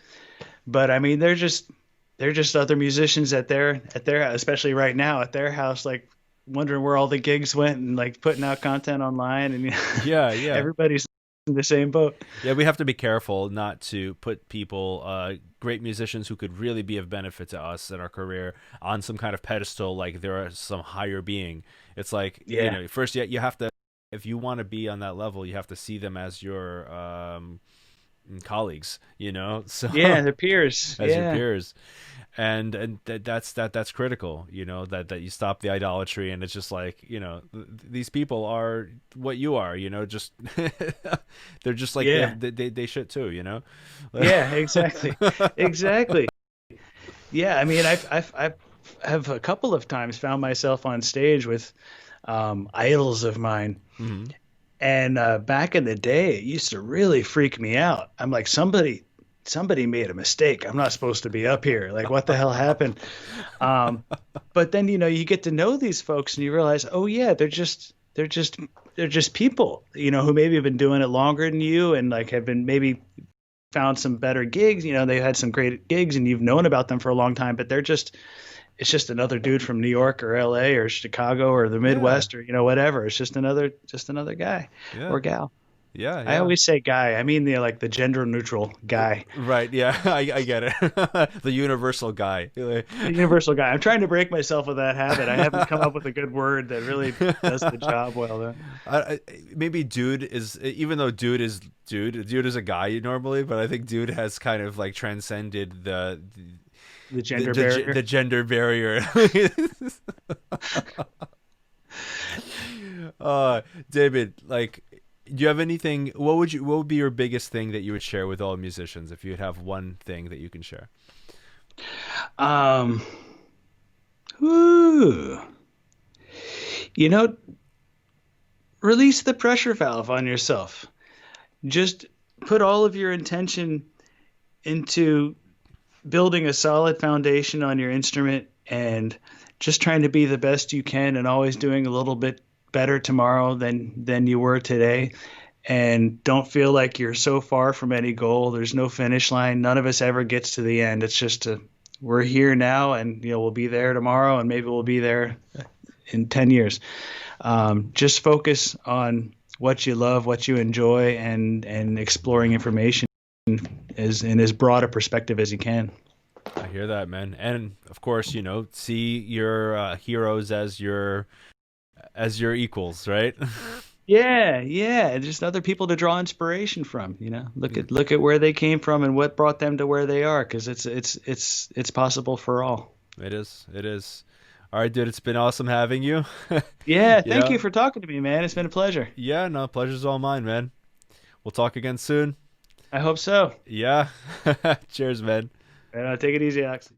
but I mean, they're just other musicians at their especially right now at their house, like wondering where all the gigs went and like putting out content online, and Yeah, yeah. everybody's in the same boat. Yeah, we have to be careful not to put people, great musicians who could really be of benefit to us in our career, on some kind of pedestal like they're some higher being. It's like, Yeah, first, you have to, if you want to be on that level, you have to see them as your colleagues, so yeah, their peers. as your Yeah, peers. And that's critical, that you stop the idolatry. And it's just like, these people are what you are, just they're just like yeah, they should too, yeah, exactly, exactly. Yeah, I mean, I've have a couple of times found myself on stage with idols of mine. Hmm. And back in the day, it used to really freak me out. I'm like, somebody made a mistake. I'm not supposed to be up here. Like, what the hell happened? Um, but then you get to know these folks, and you realize, oh yeah, they're just people, who maybe have been doing it longer than you, and like have been maybe found some better gigs. They've had some great gigs, and you've known about them for a long time, but it's just another dude from New York or LA or Chicago or the Yeah, Midwest or whatever. It's just another guy yeah, or gal. yeah, I yeah. always say guy. I mean the gender neutral guy, Right, yeah. I get it. The universal guy. the universal guy. I'm trying to break myself of that habit. I haven't come up with a good word that really does the job well though. Maybe dude is, even though dude is a guy normally, but I think dude has kind of like transcended The gender barrier. the gender barrier. David, like, do you have anything? What would be your biggest thing that you would share with all musicians if you'd have one thing that you can share? Um, ooh, you know, release the pressure valve on yourself. Just put all of your intention into building a solid foundation on your instrument, and just trying to be the best you can, and always doing a little bit better tomorrow than you were today. And don't feel like you're so far from any goal. There's no finish line. None of us ever gets to the end. It's just we're here now, and we'll be there tomorrow, and maybe we'll be there in 10 years. Just focus on what you love, what you enjoy, and exploring information as in as broad a perspective as you can. I hear that, man. And of course, see your heroes as your equals, right? Yeah, yeah, just other people to draw inspiration from, Look at where they came from and what brought them to where they are, because it's possible for all. It is. It is. All right, dude. It's been awesome having you. Yeah, thank Yeah. you for talking to me, man. It's been a pleasure. Yeah. No, pleasure's all mine, man. We'll talk again soon. I hope so. Yeah. Cheers, man. And take it easy, Alex.